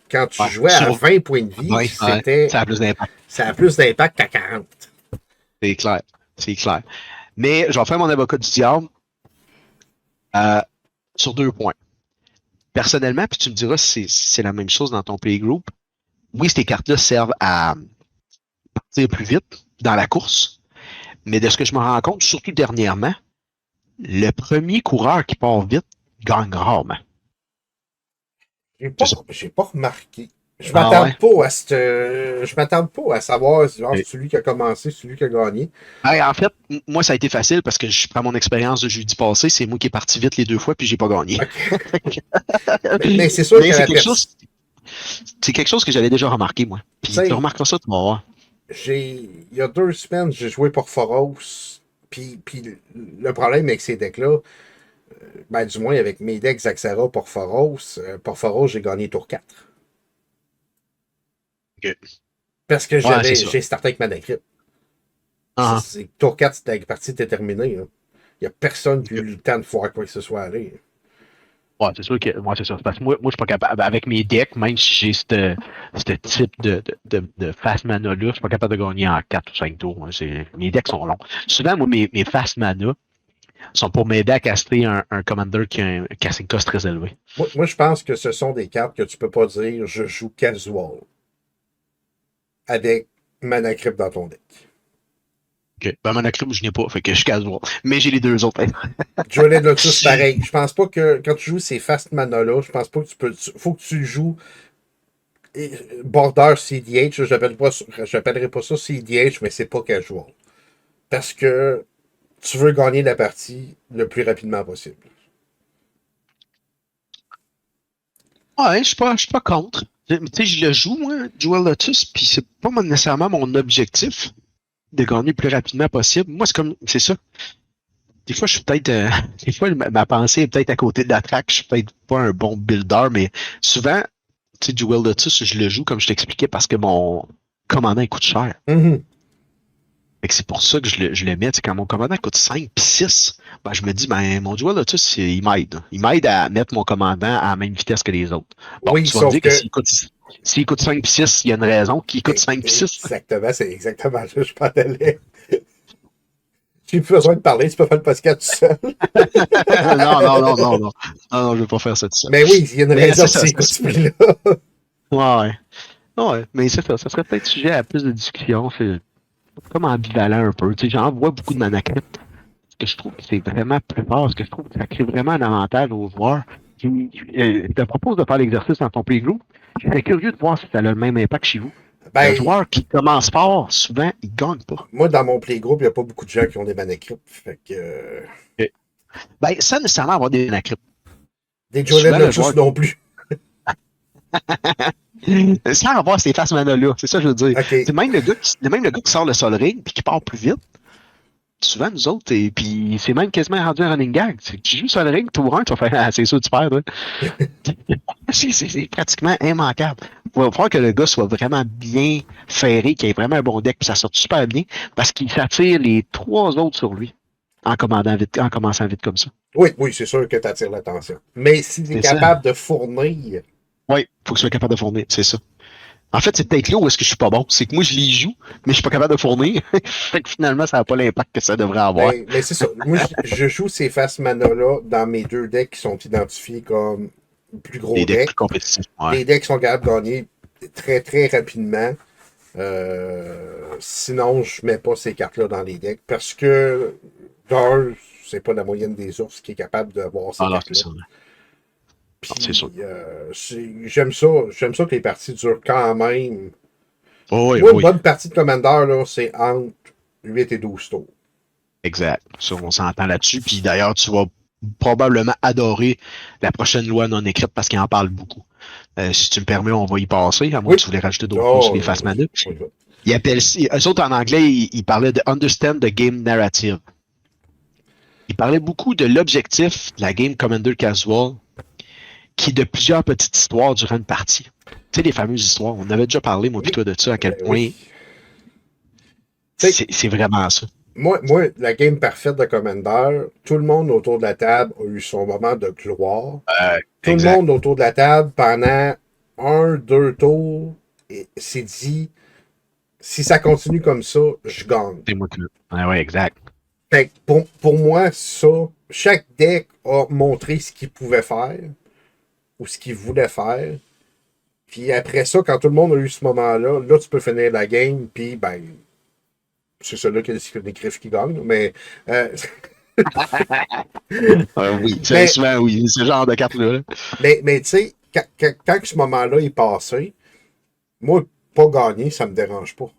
quand tu jouais à 20 points de vie,
ça a plus d'impact.
Ça a plus d'impact qu'à 40.
C'est clair. Mais je vais faire mon avocat du diable sur 2 points. Personnellement, puis tu me diras si c'est la même chose dans ton playgroup. Oui, ces cartes-là servent à partir plus vite dans la course. Mais de ce que je me rends compte, surtout dernièrement, le premier coureur qui part vite gagne rarement.
J'ai pas remarqué. Je
Ah
m'attarde
ouais?
pas à je m'attarde pas à savoir genre,
Ok.
c'est celui qui a commencé, celui qui a gagné.
Ouais, en fait, moi, ça a été facile parce que je prends mon expérience de jeudi passé. C'est moi qui est parti vite les 2 fois, puis j'ai pas gagné.
OK. Mais c'est sûr
Mais
que la personne.
c'est quelque chose que j'avais déjà remarqué, moi.
Tu
Puis tu
sais,
remarqueras ça, tu vas voir.
il y a 2 semaines, j'ai joué pour Foros. Puis le problème avec ces decks-là, ben, du moins avec mes decks Zaxara pour Foros, j'ai gagné tour 4.
Ok.
Parce que
Ouais, c'est ça.
j'ai starté avec Manacrypt.
Ah,
Tour 4, la partie était terminée. Il n'y a personne qui a eu
ok.
le temps de voir quoi que ce soit aller.
Ouais, c'est sûr que moi, c'est ça. Parce que moi, je suis pas capable. Avec mes decks, même si j'ai ce type de fast mana-là, je suis pas capable de gagner en 4 ou 5 tours. Hein. Mes decks sont longs. Souvent, moi, mes fast mana sont pour m'aider à caster un commander qui a un casting cost très élevé.
Moi, je pense que ce sont des cartes que tu peux pas dire je joue casual avec Manacrypt dans ton deck.
Ok. Ben, Monochrome, je n'ai pas, fait que je suis casual. Mais j'ai les deux autres.
Jolene Lotus, pareil. Je pense pas que quand tu joues ces fast mana-là, je pense pas que tu peux. Faut que tu joues Border CDH. J'appellerai pas ça CDH, mais c'est pas casual. Parce que tu veux gagner la partie le plus rapidement possible.
Ouais, je suis pas contre. Tu sais, je le joue, moi, Dual Lotus, puis c'est pas nécessairement mon objectif de gagner le plus rapidement possible. Moi, c'est ça. Des fois, je suis peut-être, des fois, ma pensée est peut-être à côté de la track. Je suis peut-être pas un bon builder, mais souvent, tu sais, Dual Lotus, je le joue comme je t'expliquais parce que mon commandant il coûte cher.
Mhm.
Fait que c'est pour ça que je le mets. Tu sais, quand mon commandant coûte 5 puis 6, ben, je me dis, ben, mon Dual Lotus, il m'aide. Il m'aide à mettre mon commandant à la même vitesse que les autres. Bon,
Oui,
tu vas me
sauf
dire que
que.
s'il coûte 5 puis 6, il y a une raison qu'il coûte 5 puis 6.
Exactement, c'est exactement là que je parlais. J'ai plus besoin de parler, tu peux faire le podcast tout seul.
Non, non, non, non, non. Non, non, je vais pas faire ça tout seul.
Mais oui, il y a une
Mais
raison
c'est ça.
si écoute ce prix-là.
Ouais. Ouais, mais c'est ça. Ça serait peut-être sujet à plus de discussion. C'est comme ambivalent un peu. Tu sais, j'en vois beaucoup de manuscripts. Ce que je trouve que c'est vraiment plus fort. Ce que je trouve que ça crée vraiment un avantage aux joueurs. Je te propose de faire l'exercice dans ton playgroup. Je serais curieux de voir si ça a le même impact chez vous. Le
Ben,
joueur qui commence fort, souvent, il gagne pas.
moi, dans mon playgroup, il n'y a pas beaucoup de gens qui ont des manuscrits. Fait que.
Ok. Ben, sans nécessairement avoir des manuscripts.
Des Jolene
Souvent, le joueur
Lotus non plus.
sans avoir ces faces mana-là, c'est ça que je veux dire.
OK.
C'est même le gars qui sort le Sol Ring puis qui part plus vite. Souvent, nous autres, et puis c'est même quasiment rendu un running gag. Tu joues Sol Ring, tour 1, tu vas faire ah, c'est sûr, tu perds. Là. C'est pratiquement immanquable. Il va falloir que le gars soit vraiment bien ferré, qu'il ait vraiment un bon deck, puis ça sorte super bien, parce qu'il s'attire les 3 autres sur lui en commençant vite comme ça.
Oui, oui, c'est sûr que tu attires l'attention. Mais si tu es
C'est ça.
capable de fournir.
Oui, il faut que je sois capable de fournir, c'est ça. En fait, c'est peut-être là où est-ce que je suis pas bon. C'est que moi, je les joue, mais je suis pas capable de fournir. Fait que finalement, ça n'a pas l'impact que ça devrait avoir.
Mais c'est ça. Moi, je joue ces fast mana-là dans mes 2 decks qui sont identifiés comme plus gros
Des decks plus
decks.
compétitifs. Ouais.
Des decks qui sont capables de gagner très, très rapidement. Sinon, je mets pas ces cartes-là dans les decks parce que, d'un, c'est pas la moyenne des ours qui est capable d'avoir ces
Ah non, c'est
cartes-là.
ça. Non, c'est
Puis,
sûr.
j'aime ça. J'aime ça que les parties durent quand même.
Oh, oui,
Moi, une
oui.
bonne partie de Commander, là, c'est entre 8 et 12 tours.
Exact. Ça, on s'entend là-dessus. Puis d'ailleurs, tu vas probablement adorer la prochaine loi non écrite parce qu'il en parle beaucoup. Si tu me permets, on va y passer, à moins que
Oui.
tu voulais rajouter d'autres choses sur
Oh,
les Fast Mana.
on y va.
Ils appellent, eux autres en anglais, ils parlaient de Understand the Game Narrative. Ils parlaient beaucoup de l'objectif de la Game Commander Casual, qui est de plusieurs petites histoires durant une partie. Tu sais, les fameuses histoires. On avait déjà parlé, moi, puis
Oui.
toi, de ça, à quel
Ben oui.
point
Tu sais,
c'est vraiment ça.
moi, la game parfaite de Commander, tout le monde autour de la table a eu son moment de gloire. Tout le
Exact.
monde autour de la table, pendant 1, 2 tours, s'est dit, si ça continue comme ça, je gagne.
C'est moi qui ouais, exact.
Fait que pour moi, ça, chaque deck a montré ce qu'il pouvait faire ou ce qu'il voulait faire. Puis après ça, quand tout le monde a eu ce moment-là, là, tu peux finir la game, puis ben, c'est celui-là qui a des griffes qui gagnent. Mais,
Oui, c'est
mais,
souvent, oui, ce genre de carte-là.
mais tu sais, quand ce moment-là est passé, Moi, pas gagner, ça me dérange pas.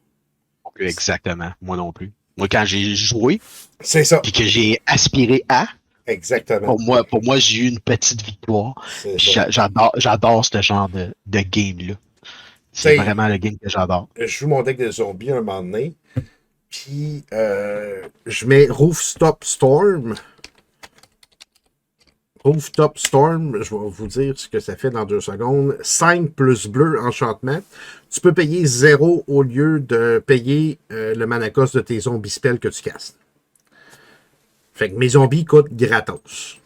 Exactement. Moi non plus. Moi, quand j'ai joué,
C'est ça.
puis que j'ai aspiré à,
Exactement.
pour moi, j'ai eu une petite victoire.
C'est
Puis
ça.
j'adore ce genre de game-là.
Tu
C'est
sais,
vraiment le game que j'adore.
je joue mon deck de zombies un moment donné, puis je mets Rooftop Storm. Rooftop Storm, je vais vous dire ce que ça fait dans 2 secondes. 5 plus bleu enchantement. Tu peux payer 0 au lieu de payer le mana cost de tes zombies spells que tu castes. Fait que mes zombies coûtent gratos.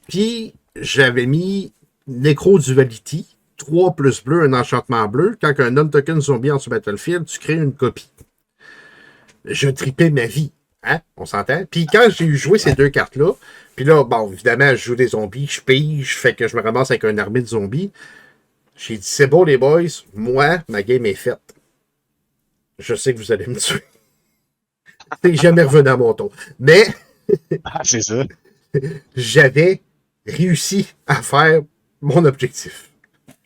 Puis, j'avais mis Necro Duality. 3 plus bleu, un enchantement bleu. Quand un non-token zombie en ce battlefield, tu crées une copie. Je tripais ma vie. Hein? On s'entend? Puis quand j'ai eu joué ces 2 cartes-là, puis là, bon, évidemment, je joue des zombies, je pige, fait que je me ramasse avec une armée de zombies. J'ai dit, c'est bon les boys, moi, ma game est faite. Je sais que vous allez me tuer. C'est jamais revenu à mon tour. Mais
C'est ça.
j'avais réussi à faire mon objectif.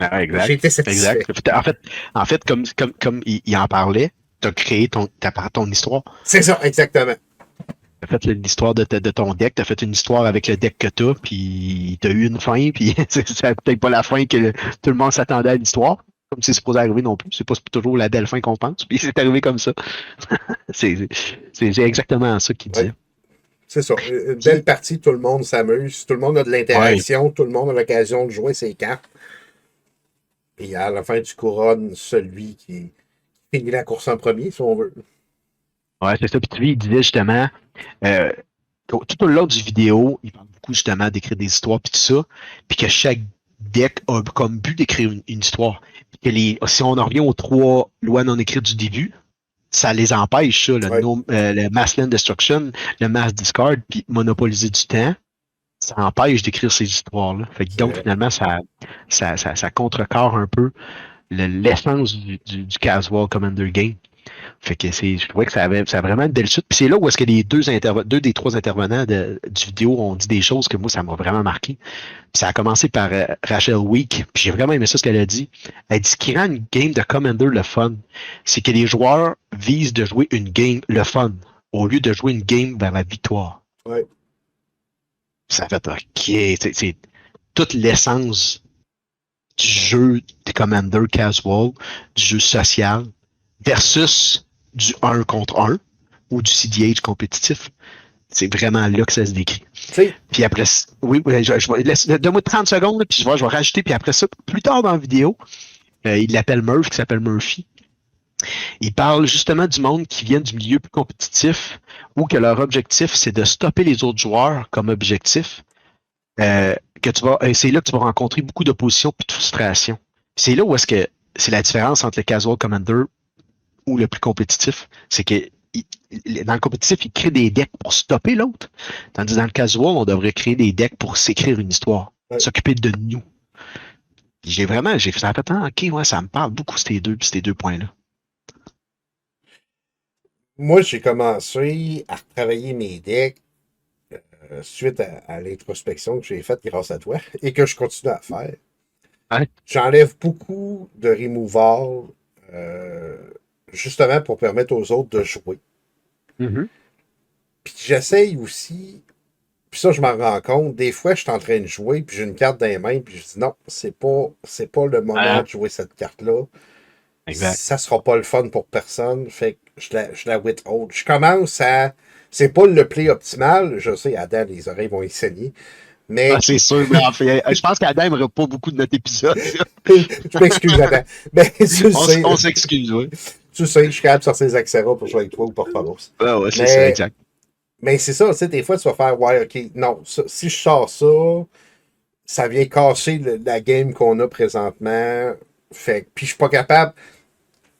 Exact.
J'ai été satisfait.
Exact. En fait, comme il en parlait, tu as créé ton histoire.
C'est ça, exactement.
Tu as fait l'histoire de ton deck, tu as fait une histoire avec le deck que tu as, puis tu as eu une fin, puis c'est peut-être pas la fin que tout le monde s'attendait à l'histoire, comme c'est supposé arriver non plus. C'est pas toujours la belle fin qu'on pense, puis c'est arrivé comme ça. c'est exactement ça qu'il
Ouais.
disait.
C'est ça. Une belle partie, tout le monde s'amuse, tout le monde a de l'interaction, tout le monde a l'occasion de jouer ses cartes. Et à la fin, tu couronnes celui qui finit la course en premier, si on veut.
Ouais, c'est ça. Puis lui, il disait justement, euh, tout au long du vidéo, il parle beaucoup justement d'écrire des histoires puis tout ça, puis que chaque deck a comme but d'écrire une histoire. Puis que si on en revient aux 3 lois non écrites du début, ça les empêche, ça,
Ouais.
le Mass Land Destruction, le Mass Discard, puis monopoliser du temps, ça empêche d'écrire ces histoires-là. Fait que donc, finalement, ça contrecarre un peu l'essence du casual Commander Game. Fait que je trouvais que ça a vraiment une belle suite. Puis c'est là où est-ce que les deux des 3 intervenants du vidéo ont dit des choses que moi, ça m'a vraiment marqué. Puis ça a commencé par Rachel Week. Puis j'ai vraiment aimé ça ce qu'elle a dit. Elle dit ce qui rend une game de Commander le fun, c'est que les joueurs visent de jouer une game le fun, au lieu de jouer une game vers la victoire.
Ouais.
Ça fait OK. C'est toute l'essence du jeu des Commander casual, du jeu social, versus du 1 contre 1 ou du CDH compétitif. C'est vraiment là que ça se décrit.
T'sais,
puis après, oui, donne-moi 30 secondes, là, puis je vais rajouter, puis après ça, plus tard dans la vidéo, il l'appelle Murph, qui s'appelle Murphy. Il parle justement du monde qui vient du milieu plus compétitif, où que leur objectif, c'est de stopper les autres joueurs comme objectif. C'est là que tu vas rencontrer beaucoup d'opposition et de frustration. C'est là où est-ce que c'est la différence entre le casual commander ou le plus compétitif. C'est que dans le compétitif, il crée des decks pour stopper l'autre. Tandis que dans le casual, on devrait créer des decks pour s'écrire une histoire,
ouais.
s'occuper de nous. J'ai fait ça fait OK, ouais, ça me parle beaucoup ces deux points-là.
Moi, j'ai commencé à retravailler mes decks suite à l'introspection que j'ai faite grâce à toi et que je continue à faire.
Ouais.
J'enlève beaucoup de removal justement pour permettre aux autres de jouer.
Mm-hmm.
Puis j'essaye aussi, puis ça je m'en rends compte, des fois je suis en train de jouer, puis j'ai une carte dans les mains, puis je dis non, c'est pas le moment de jouer cette carte-là.
Exact.
Ça sera pas le fun pour personne, fait que je la withhold. Je commence à... C'est pas le play optimal, je sais, Adam, les oreilles vont y saigner, mais...
C'est sûr, mais en fait, je pense qu'Adam n'aimerait pas beaucoup de notre épisode.
Je m'excuse, Adam. Mais tu sais...
On s'excuse, oui.
Tu sais, je suis capable de sortir les Axera pour jouer avec toi ou pour Favos.
Ouais, c'est ça, exact.
Mais c'est ça, tu sais, des fois, tu vas faire, ouais, ok, non, si je sors ça, ça vient casser la game qu'on a présentement. Fait puis je suis pas capable.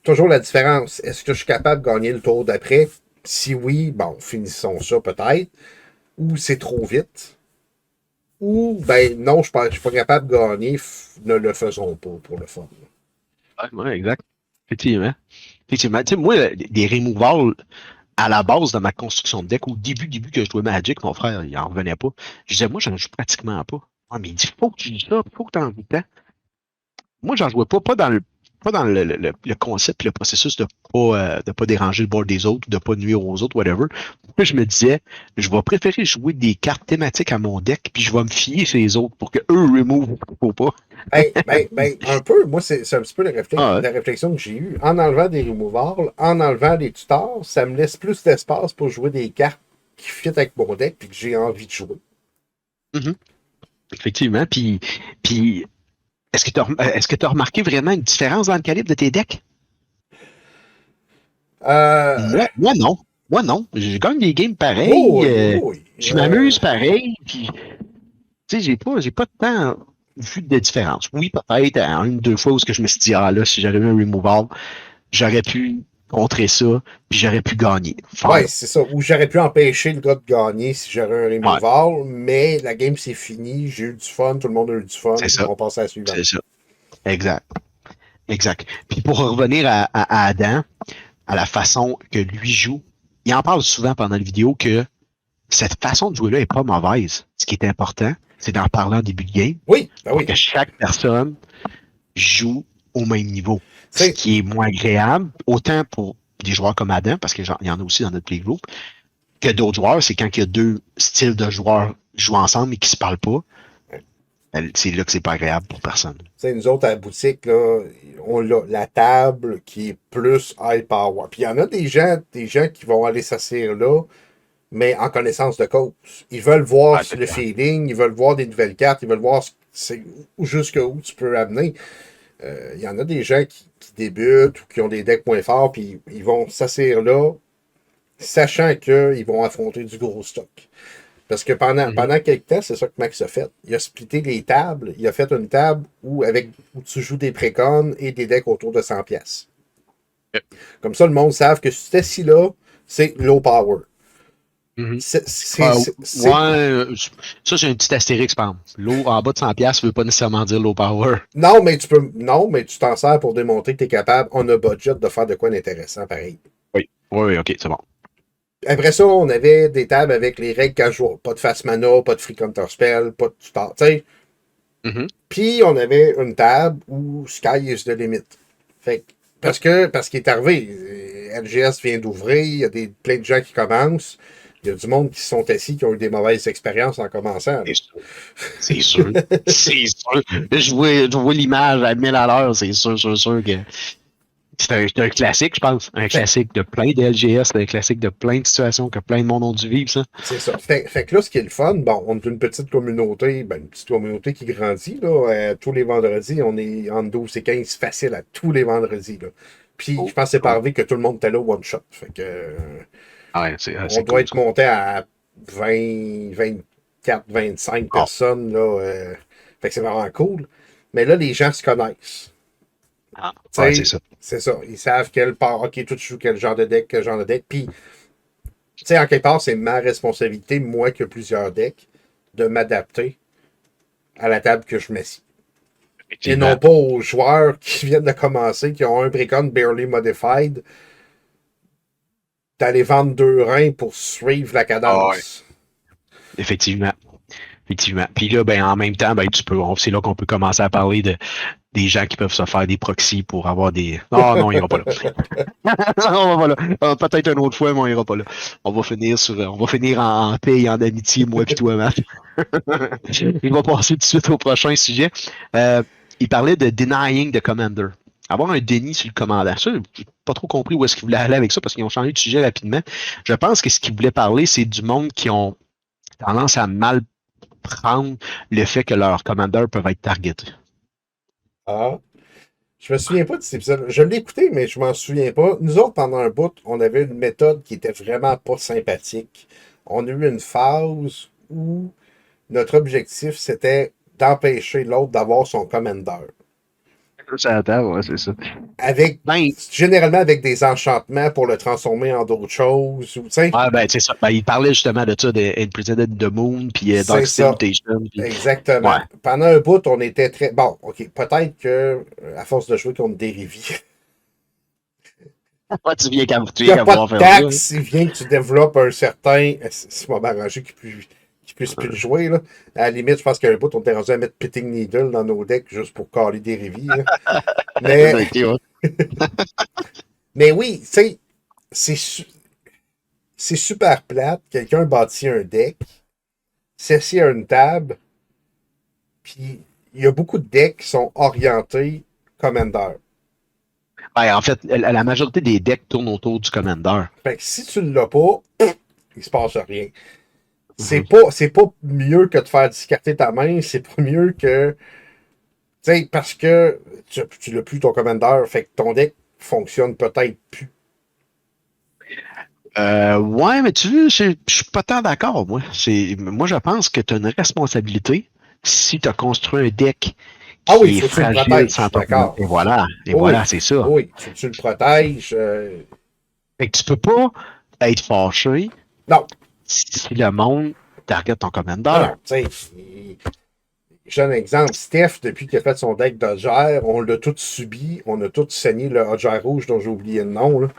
Toujours la différence. Est-ce que je suis capable de gagner le tour d'après? Si oui, bon, finissons ça peut-être. Ou c'est trop vite. Ou, ben non, je suis pas capable de gagner, ne le faisons pas pour le fun.
Ouais, exact. Effectivement. Tu sais, moi, des removals à la base de ma construction de deck, au début que je jouais Magic, mon frère, il en revenait pas. Je disais, moi, j'en joue pratiquement pas. Ah, mais il dit, faut que tu dis ça, faut que tu en joues tant. moi, j'en jouais pas dans le concept et le processus de pas déranger le board des autres, de pas nuire aux autres, whatever. Moi, je me disais, je vais préférer jouer des cartes thématiques à mon deck, puis je vais me fier sur les autres pour que eux remove ou pas.
Un peu. Moi, c'est un petit peu
Ah ouais.
la réflexion que j'ai eue. En enlevant des removables, en enlevant des tutors, ça me laisse plus d'espace pour jouer des cartes qui fit avec mon deck et que j'ai envie de jouer.
Mhm. Effectivement. Puis est-ce que tu as remarqué vraiment une différence dans le calibre de tes decks?
Euh,
Moi, non. Moi, non. Je gagne des games pareils.
oui, oui.
Je m'amuse pareil. Puis, tu sais, j'ai pas tant vu de différence. Oui, peut-être une, deux fois où je me suis dit, ah là, si j'avais eu un removal, j'aurais pu contrer ça, puis j'aurais pu gagner.
Ouais,
Faire.
c'est ça. Ou j'aurais pu empêcher le gars de gagner si j'avais un
Ouais,
removal, mais la game c'est fini, j'ai eu du fun, tout le monde a eu du fun,
c'est ça.
on passe à la suivante.
C'est ça. Exact. Exact. Puis pour revenir à Adam, à la façon que lui joue, il en parle souvent pendant la vidéo que cette façon de jouer-là est pas mauvaise. Ce qui est important, c'est d'en parler en début de game
Oui, ben
pour
oui.
que chaque personne joue au même niveau. Ce
C'est
qui est moins agréable, autant pour des joueurs comme Adam, parce qu'il y en a aussi dans notre playgroup, que d'autres joueurs, c'est quand il y a deux styles de joueurs qui jouent ensemble et qui se parlent pas, c'est là que c'est pas agréable pour personne.
nous autres à la boutique, là, on a la table qui est plus high power. Puis il y en a des gens qui vont aller s'asseoir là, mais en connaissance de cause. Ils veulent voir
Ah,
le feeling, ils veulent voir des nouvelles cartes, ils veulent voir jusqu'où tu peux amener. Il y en a des gens qui débutent ou qui ont des decks moins forts, puis ils vont s'asseoir là, sachant qu'ils vont affronter du gros stock. Parce que pendant quelques temps, c'est ça que Max a fait. Il a splitté les tables. Il a fait une table où tu joues des précones et des decks autour de 100 pièces.
Yep.
Comme ça, le monde savent que si tu assis là, c'est low power.
Ouais, ça, c'est un petit astérix, par exemple. L'eau en bas de 100$ ne veut pas nécessairement dire low power.
Non, mais tu t'en sers pour démontrer que tu es capable, on a budget, de faire de quoi d'intéressant, pareil.
Oui, oui, ok, c'est bon.
Après ça, on avait des tables avec les règles casual. Pas de fast mana, pas de free counter spell, pas de tutor, tu sais. Puis on avait une table où Sky is the limit. Fait parce qu'il est arrivé, LGS vient d'ouvrir, il y a plein de gens qui commencent. Il y a du monde qui se sont assis, qui ont eu des mauvaises expériences en commençant.
C'est sûr. C'est sûr. Je vois l'image à 1000 à l'heure, c'est sûr que c'est un classique, je pense. Un classique de plein de LGS, un classique de plein de situations que plein de monde ont dû vivre, ça.
C'est ça. Fait que là, ce qui est le fun, bon, on est une petite communauté, une petite communauté qui grandit, là. Tous les vendredis, on est entre 12 et 15 facile à tous les vendredis, là. Puis, je pense que c'est pas arrivé que tout le monde était là one shot. Fait que,
ouais,
on doit être monté à 20, 24, 25 personnes, là. Fait que c'est vraiment cool. Mais là, les gens se connaissent.
Ouais, c'est ça.
C'est ça. Ils savent OK, toi, tu joues quel genre de deck, quel genre de deck. Puis, tu sais, en quelque part, c'est ma responsabilité, moi qui ai plusieurs decks, de m'adapter à la table que je m'assis. Et non pas aux joueurs qui viennent de commencer, qui ont un Precon barely modified, d'aller vendre 2 reins pour suivre la cadence.
Effectivement. Effectivement. Puis là, ben, en même temps, ben, c'est là qu'on peut commencer à parler des gens qui peuvent se faire des proxys pour avoir des. Non, non, il ira pas là. On va pas là. Peut-être une autre fois, mais on ira pas là. On va finir en paix et en amitié, moi et toi, Matt. Il va passer tout de suite au prochain sujet. Il parlait de denying the commander. Avoir un déni sur le commandant. Ça, j'ai pas trop compris où est-ce qu'il voulait aller avec ça parce qu'ils ont changé de sujet rapidement. Je pense que ce qu'il voulait parler, c'est du monde qui ont tendance à mal prendre le fait que leurs commanders peuvent être targetés.
Ah. Je me souviens pas de cet épisode. Je l'ai écouté, mais je m'en souviens pas. Nous autres, pendant un bout, on avait une méthode qui était vraiment pas sympathique. On a eu une phase où notre objectif, c'était d'empêcher l'autre d'avoir son commander.
Ça attend, ouais, c'est ça.
Généralement avec des enchantements pour le transformer en d'autres choses.
Ouais, ben, c'est ça. Ben, il parlait justement de ça, de Presented the Moon, puis Dark Mutation.
Exactement. Ouais. Pendant un bout, on était très. Bon, OK, peut-être que à force de jouer contre des rivières.
Ouais, tu viens qu'à
pouvoir faire ça. Il vient que tu développes un certain. C'est pas m'arranger qui puisse plus le jouer. Là. À la limite, je pense qu'à un bout, on était rendu à mettre Pitting Needle dans nos decks juste pour caler des rivières. Mais, mais oui, tu sais, c'est super plate. Quelqu'un bâtit un deck, s'assied à une table, puis il y a beaucoup de decks qui sont orientés Commander.
En fait, la majorité des decks tournent autour du Commander.
Fait que si tu ne l'as pas, il se passe rien. C'est pas mieux que de faire discarter ta main, c'est pas mieux que. Tu sais, parce que tu l'as plus ton Commander, fait que ton deck fonctionne peut-être plus.
Ouais, mais tu vois, je suis pas tant d'accord, moi. Moi, je pense que tu as une responsabilité si tu as construit un deck qui est fragile sans ton. Et voilà, c'est ça.
Oui, tu le protèges.
Fait que tu peux pas être fâché
non.
Si le monde target ton Commander.
Non, tu sais, j'ai un exemple. Steph, depuis qu'il a fait son deck Dodger, on l'a tout subi. On a tout saigné le Dodger rouge dont j'ai oublié le nom. Là.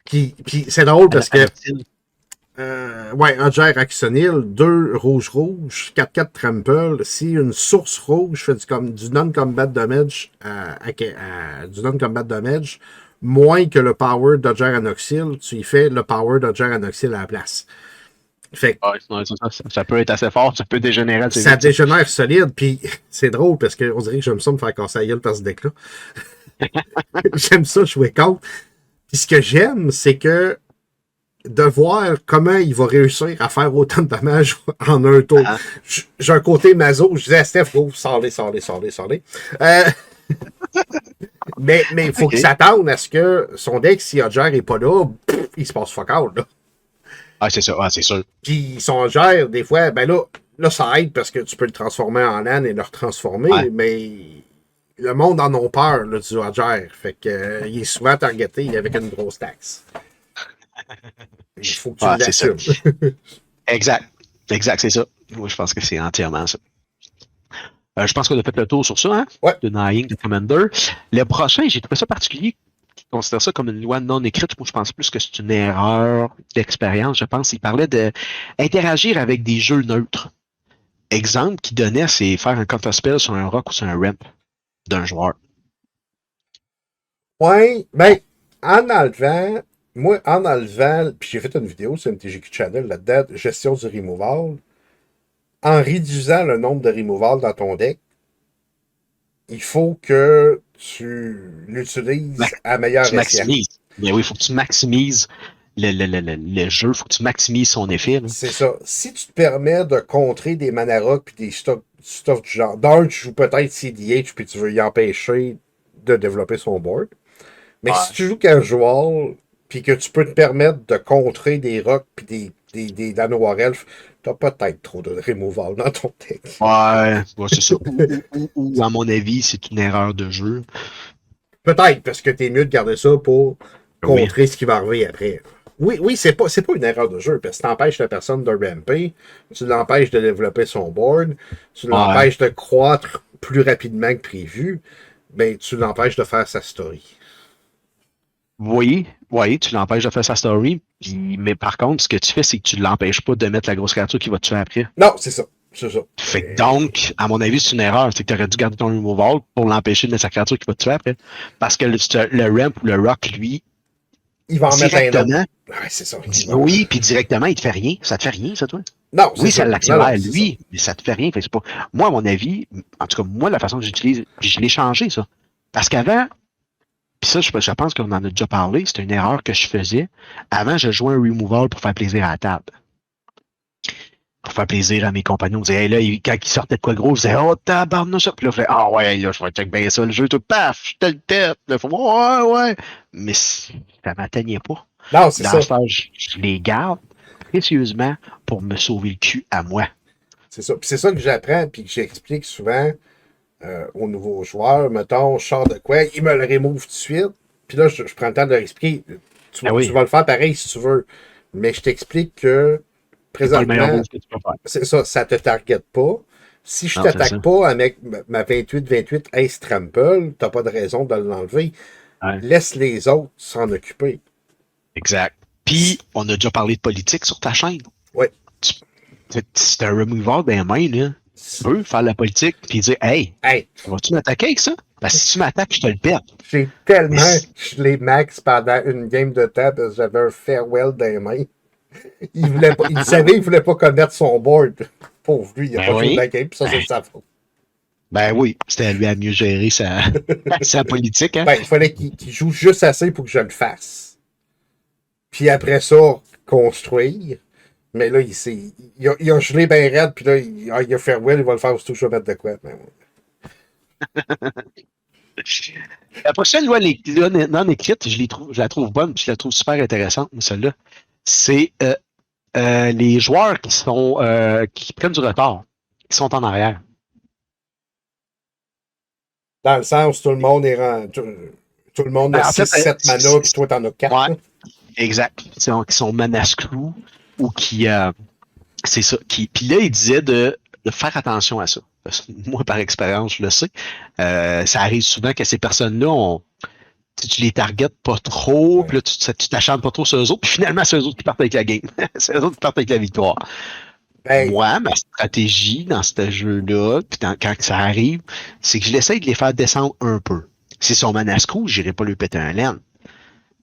Puis c'est drôle parce que. Ouais, Dodger Axonil, 2 rouge-rouge, 4-4 trample. Si une source rouge fait du non-combat damage du non-combat damage, moins que le power Dodger Anoxil, tu y fais le power Dodger Anoxil à la place. Fait
ça peut être assez fort, ça peut dégénérer assez
vite. Ça dégénère solide, puis c'est drôle parce qu'on dirait que j'aime ça me faire casser la gueule par ce deck-là. J'aime ça jouer contre. Puis ce que j'aime, c'est que de voir comment il va réussir à faire autant de dommages en un tour. J'ai un côté maso, je disais à Steph, go, sors-les. Mais il faut qu'il s'attende à ce que son deck, si Hodger n'est pas là, il se passe fuck out, là.
C'est ça, c'est sûr.
Puis son Hodger, des fois, ben là, ça aide parce que tu peux le transformer en LAN et le retransformer, mais le monde en a peur, là, du Hodger. Fait que il est souvent targeté avec une grosse taxe. Il faut que tu l'assumes.
Exact, c'est ça. Moi, je pense que c'est entièrement ça. Je pense qu'on a fait le tour sur ça, hein?
Ouais.
De Nying, de Commander. Le prochain, j'ai trouvé ça particulier. Je considère ça comme une loi non écrite. Moi, je pense plus que c'est une erreur d'expérience. Je pense qu'il parlait d'interagir avec des jeux neutres. Exemple qu'il donnait, c'est faire un counterspell sur un rock ou sur un ramp d'un joueur.
Ouais, ben, en enlevant, puis j'ai fait une vidéo sur MTGQ Channel là-dedans, gestion du removal, en réduisant le nombre de removal dans ton deck, il faut que tu l'utilises à meilleur escient.
Mais oui, il faut que tu maximises le jeu, il faut que tu maximises son effet.
C'est ça. Si tu te permets de contrer des mana rock puis des stuff du genre, d'un, tu joues peut-être CDH puis tu veux y empêcher de développer son board. Mais si tu joues casual, puis que tu peux te permettre de contrer des rocks puis des Dano Elf, t'as peut-être trop de removal dans ton deck.
Ouais, c'est ça. Ou, à mon avis, c'est une erreur de jeu.
Peut-être, parce que t'es mieux de garder ça pour contrer ce qui va arriver après. Oui, c'est pas une erreur de jeu, parce que t'empêches la personne de ramper, tu l'empêches de développer son board, tu l'empêches de croître plus rapidement que prévu, ben tu l'empêches de faire sa story.
Oui, tu l'empêches de faire sa story, mais par contre, ce que tu fais, c'est que tu ne l'empêches pas de mettre la grosse créature qui va te tuer après.
Non, c'est ça.
Fait que donc, à mon avis, c'est une erreur. C'est que tu aurais dû garder ton removal pour l'empêcher de mettre sa créature qui va te tuer après. Parce que le ramp ou le rock, lui,
il va en mettre un autre.
Ouais, c'est ça. Oui, puis directement, il te fait rien. Ça te fait rien, ça, toi?
Non,
oui, ça l'accélère, lui, mais ça te fait rien. Fait que c'est pas... Moi, à mon avis, en tout cas, moi, la façon que j'utilise, je l'ai changé, ça. Parce qu'avant, puis ça, je pense qu'on en a déjà parlé, c'était une erreur que je faisais. Avant, je jouais un removal pour faire plaisir à la table. Pour faire plaisir à mes compagnons. On disait, hey, là, quand ils sortaient de quoi de gros, je disais, oh, tabarnouche. Puis là, je faisais, ah ouais, là, je vais check bien ça, le jeu, tout, paf, je te le tête. Là, ouais. Mais ça m'atteignait pas.
Non, c'est ça.
Je les garde précieusement pour me sauver le cul à moi.
C'est ça. Puis c'est ça que j'apprends, puis que j'explique souvent aux nouveaux joueurs. Mettons, je sors de quoi, ils me le remove tout de suite. Puis là, je prends le temps de leur expliquer. Tu vas le faire pareil si tu veux. Mais je t'explique que présentement, c'est ça, ça te target pas. Si je t'attaque pas avec ma 28-28 Ace Trample, t'as pas de raison de l'enlever. Ouais. Laisse les autres s'en occuper.
Exact. Puis, on a déjà parlé de politique sur ta chaîne.
Oui.
c'est un removal des mains, là. Tu peux faire la politique puis dire Hey, vas-tu m'attaquer avec ça? Parce que si tu m'attaques, je te le pète.
J'ai tellement gelé Max pendant une game de temps parce que j'avais un farewell dans les mains. Il voulait pas, il savait qu'il voulait pas connaître son board. Pauvre lui, il a pas joué de la game, puis ça, c'est sa faute.
Ben oui, c'était à lui à mieux gérer sa politique. Hein?
Ben, il fallait qu'il joue juste assez pour que je le fasse. Puis après ça, construire. Mais là, il a gelé bien raide, puis là, il a farewell, il va le faire aussitôt que je vais mettre de quoi. Ben,
la prochaine loi non écrite, je la trouve bonne, puis je la trouve super intéressante, celle-là. C'est les joueurs qui prennent du retard, qui sont en arrière.
Dans le sens, tout le monde est tout le monde a 6-7 mana, puis toi, t'en as 4.
Ouais, exact. Qui sont manasclous ou qui. C'est ça. Puis là, il disait de faire attention à ça. Parce que moi, par expérience, je le sais. Ça arrive souvent que ces personnes-là, tu les targetes pas trop, puis là, tu t'acharnes pas trop sur eux autres, puis finalement, c'est eux autres qui partent avec la game. C'est eux autres qui partent avec la victoire. Ben, moi, ma stratégie dans ce jeu-là, puis quand ça arrive, c'est que je l'essaye de les faire descendre un peu. Si son manascrew, j'irai pas lui péter un laine.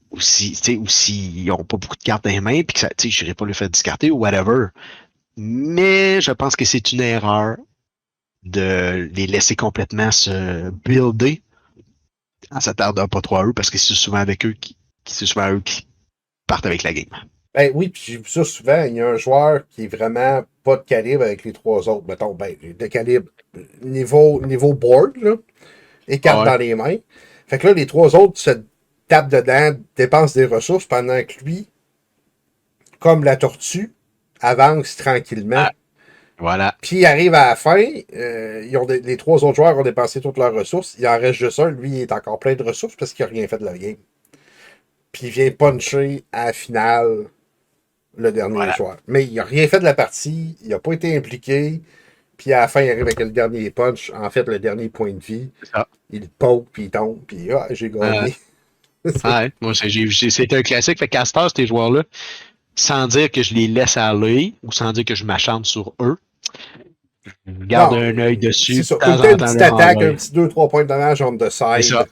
Ou s'ils n'ont pas beaucoup de cartes dans les mains, puis que j'irai pas lui faire discarter ou whatever. Mais je pense que c'est une erreur de les laisser complètement se builder en s'attardant pas trop à eux, parce que c'est souvent avec eux qui partent avec la game.
Ben oui, puis j'ai vu ça souvent. Il y a un joueur qui est vraiment pas de calibre avec les trois autres. Mettons, de calibre niveau board, là, et cartes dans les mains. Fait que là, les trois autres se tapent dedans, dépensent des ressources pendant que lui, comme la tortue, avance tranquillement.
Ah, voilà.
Puis il arrive à la fin, les trois autres joueurs ont dépensé toutes leurs ressources. Il en reste juste un. Lui, il est encore plein de ressources parce qu'il n'a rien fait de la game. Puis il vient puncher à la finale le dernier joueur. Mais il n'a rien fait de la partie, il n'a pas été impliqué, puis à la fin, il arrive avec le dernier punch, en fait, le dernier point de vie. Il poke, puis il tombe, puis j'ai gagné.
Moi, c'est un classique. Fait qu'à cette heure, ces joueurs-là, sans dire que je les laisse aller, ou sans dire que je m'acharne sur eux, je garde un œil dessus.
C'est ça. Une petite attaque, un petit 2-3 points de dommage on the side.
C'est ça.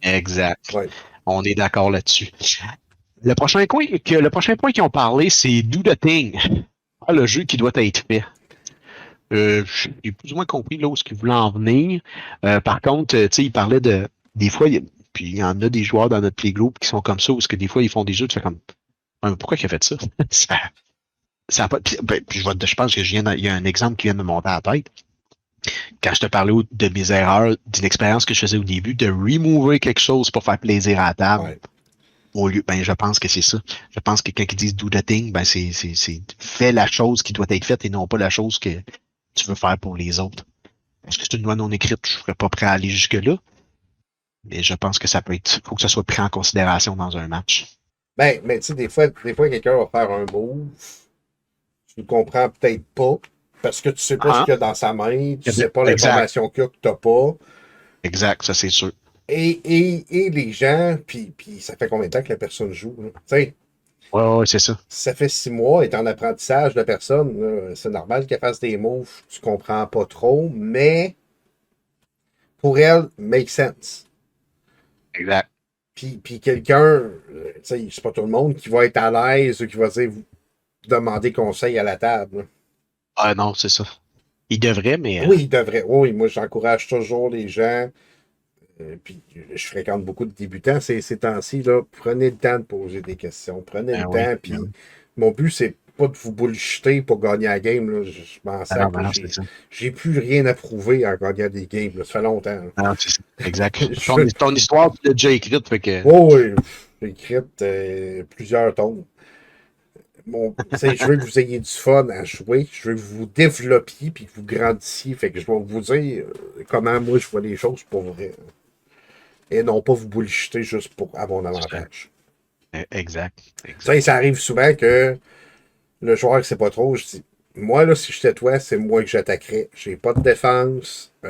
Exact. Ouais. On est d'accord là-dessus. Le prochain point qu'ils ont parlé, c'est Do the Thing. Le jeu qui doit être fait. J'ai plus ou moins compris là où ils voulaient en venir. Par contre, ils parlaient de. Des fois, puis il y en a des joueurs dans notre playgroup qui sont comme ça, où que des fois, ils font des jeux, tu fais comme. Pourquoi il a fait ça? ça a pas, puis je pense que il y a un exemple qui vient de me monter à la tête. Quand je te parlais de mes erreurs, d'une expérience que je faisais au début, de remover quelque chose pour faire plaisir à la table. Ouais. Au lieu, je pense que c'est ça. Je pense que quand ils disent do the thing, c'est fais la chose qui doit être faite et non pas la chose que tu veux faire pour les autres. Est-ce que c'est une loi non écrite? Je ne serais pas prêt à aller jusque-là. Mais je pense que ça peut être. Il faut que ça soit pris en considération dans un match.
Mais tu sais, des fois quelqu'un va faire un move. Tu ne comprends peut-être pas. Parce que tu ne sais pas ce qu'il y a dans sa main. Tu ne sais pas l'information qu'il y a que tu n'as pas.
Exact, ça c'est sûr.
Et les gens, puis ça fait combien de temps que la personne joue? Tu sais,
ouais, c'est ça.
Ça fait 6 mois, est en apprentissage de personne. C'est normal qu'elle fasse des moves, tu comprends pas trop, mais pour elle, make sense.
Exact.
Puis quelqu'un, tu sais, c'est pas tout le monde qui va être à l'aise ou qui va dire demander conseil à la table.
Ah non, c'est ça. Il devrait, mais.
Oui, il devrait. Oui, moi j'encourage toujours les gens. Puis je fréquente beaucoup de débutants ces temps-ci, là, prenez le temps de poser des questions. Prenez le temps. Puis mon but, c'est pas de vous bullshiter pour gagner la game. Là. Je m'en sers. J'ai plus rien à prouver en gagnant des games. Là. Ça fait longtemps.
Non, c'est ça. Exact. Ton histoire, tu l'as déjà écrite. Fait que...
oui, j'ai écrit plusieurs tomes. Je veux que vous ayez du fun à jouer. Je veux que vous développiez puis que vous grandissiez. Fait que je vais vous dire comment moi je vois les choses pour vrai. Et non pas vous bullshiter juste à mon avantage.
Exact.
Ça arrive souvent que le joueur ne sait pas trop, je dis moi, là, si j'étais toi, c'est moi que j'attaquerais. J'ai pas de défense. Tu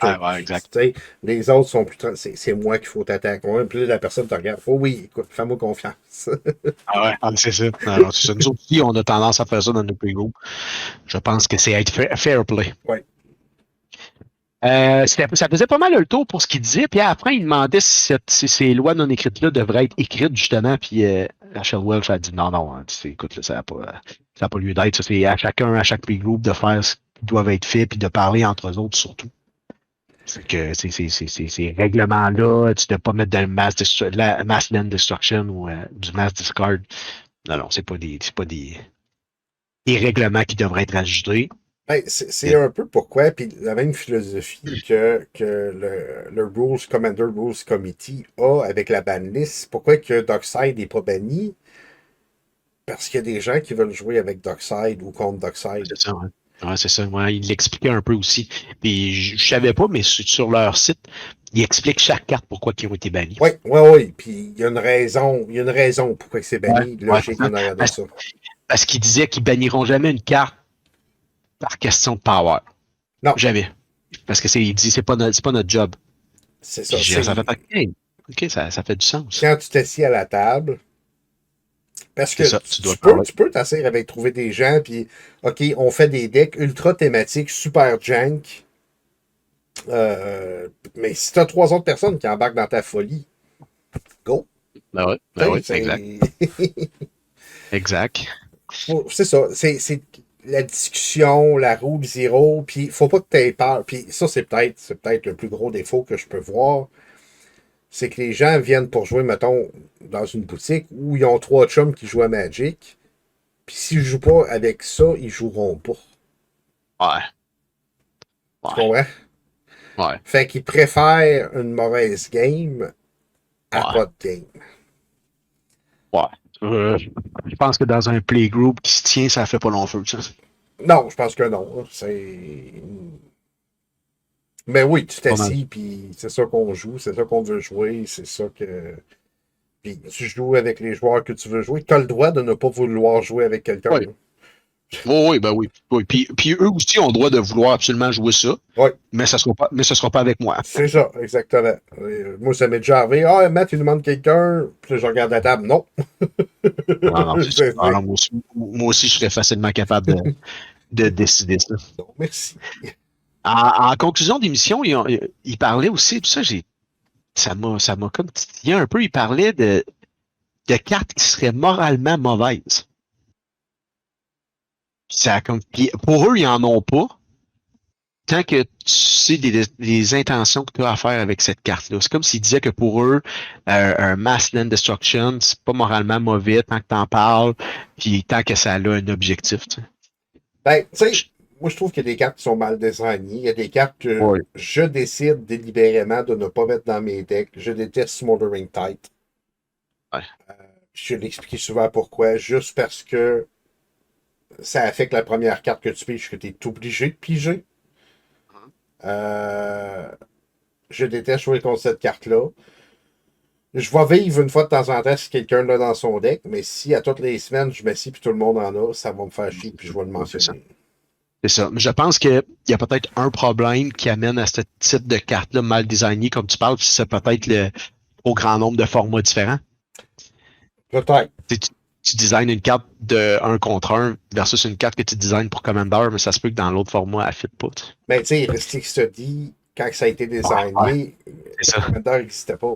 Ouais, exact.
sais, les autres sont plus. C'est moi qu'il faut t'attaquer. Ouais, puis là, la personne te regarde. Oh oui, écoute, fais-moi confiance.
Ah ouais, c'est ça. Alors, c'est ça. Nous aussi, on a tendance à faire ça dans nos playgroups. Je pense que c'est être fair play.
Ouais.
Ça faisait pas mal le tour pour ce qu'il disait, puis après, il demandait si ces lois non écrites-là devraient être écrites, justement, puis Rachel Welch a dit non, non, hein, écoute, là, ça n'a pas lieu d'être. C'est à chacun, à chaque playgroup, de faire ce qui doit être fait, puis de parler entre eux autres, surtout. C'est que ces règlements-là, tu ne dois pas mettre dans le mass land destruction ou du mass discard. Non, non, c'est pas des règlements qui devraient être ajoutés.
Ben, c'est un peu pourquoi, puis la même philosophie que le Rules Commander Rules Committee a avec la banlist. Pourquoi que Dockside n'est pas banni? Parce qu'il y a des gens qui veulent jouer avec Dockside ou contre Dockside.
C'est ça, ouais. Ouais, c'est ça. Ouais, il l'expliquait un peu aussi. Puis je savais pas, mais sur leur site, ils expliquent chaque carte pourquoi ils ont été bannis.
Oui, oui, oui. Puis il y a une raison pourquoi c'est banni, logique en arrière de ça.
Parce qu'ils disaient qu'ils banniront jamais une carte par question de power.
Non.
Jamais. Parce que il dit c'est pas notre job.
C'est ça.
Ça fait OK, ça fait du sens.
Quand tu t'assieds à la table, parce que
ça,
tu peux t'asseoir avec trouver des gens, puis OK, on fait des decks ultra thématiques, super jank. Mais si tu as 3 autres personnes qui embarquent dans ta folie, go.
Ben ouais, exact. Exact.
C'est ça. C'est la discussion, la rule zéro, puis faut pas que tu aies peur. Puis ça, c'est peut-être le plus gros défaut que je peux voir. C'est que les gens viennent pour jouer, mettons, dans une boutique où ils ont 3 chums qui jouent à Magic. Puis s'ils jouent pas avec ça, ils joueront pas.
Ouais.
Tu comprends?
Ouais.
Fait qu'ils préfèrent une mauvaise game à pas de game.
Ouais. Je pense que dans un playgroup qui se tient, ça fait pas long feu, ça.
Non, je pense que non. Mais oui, tu t'assis, puis c'est ça qu'on joue, c'est ça qu'on veut jouer, c'est ça que. Puis tu joues avec les joueurs que tu veux jouer. Tu as le droit de ne pas vouloir jouer avec quelqu'un.
Oui. Oui, ben oui. Puis eux aussi ont le droit de vouloir absolument jouer ça.
Oui.
Mais ce sera pas avec moi.
C'est ça, exactement. Moi, ça m'est déjà arrivé. Ah, Matt, il demande quelqu'un. Puis là, je regarde la table. Non.
Non, moi aussi, je serais facilement capable de décider ça.
Non, merci.
En conclusion d'émission, il parlait aussi, tout ça, ça m'a comme titillé un peu. Il parlait de cartes qui seraient moralement mauvaises. Puis pour eux, ils en ont pas. Tant que tu sais des intentions que tu as à faire avec cette carte-là. C'est comme s'ils disaient que pour eux, un Mass Land Destruction, c'est pas moralement mauvais tant que tu en parles, puis tant que ça a un objectif. Tu sais.
Ben, tu sais, moi, je trouve qu'il y a des cartes qui sont mal designées. Il y a des cartes que je décide délibérément de ne pas mettre dans mes decks. Je déteste Smoldering Tide.
Ouais.
Je l'ai expliqué souvent pourquoi. Juste parce que ça affecte la première carte que tu piges, que tu es obligé de piger. Je déteste jouer contre cette carte-là. Je vais vivre une fois de temps en temps si quelqu'un l'a dans son deck, mais si à toutes les semaines je m'assieds puis tout le monde en a, ça va me faire chier puis je vais le mentionner.
C'est ça. Mais je pense qu'il y a peut-être un problème qui amène à ce type de carte-là mal designé, comme tu parles, c'est peut-être le au grand nombre de formats différents.
Peut-être.
Tu designes une carte de 1 contre 1 versus une carte que tu designes pour Commander, mais ça se peut que dans l'autre format, elle ne fit pas.
Mais tu sais, Rustic Study, quand ça a été designé, Commander n'existait pas.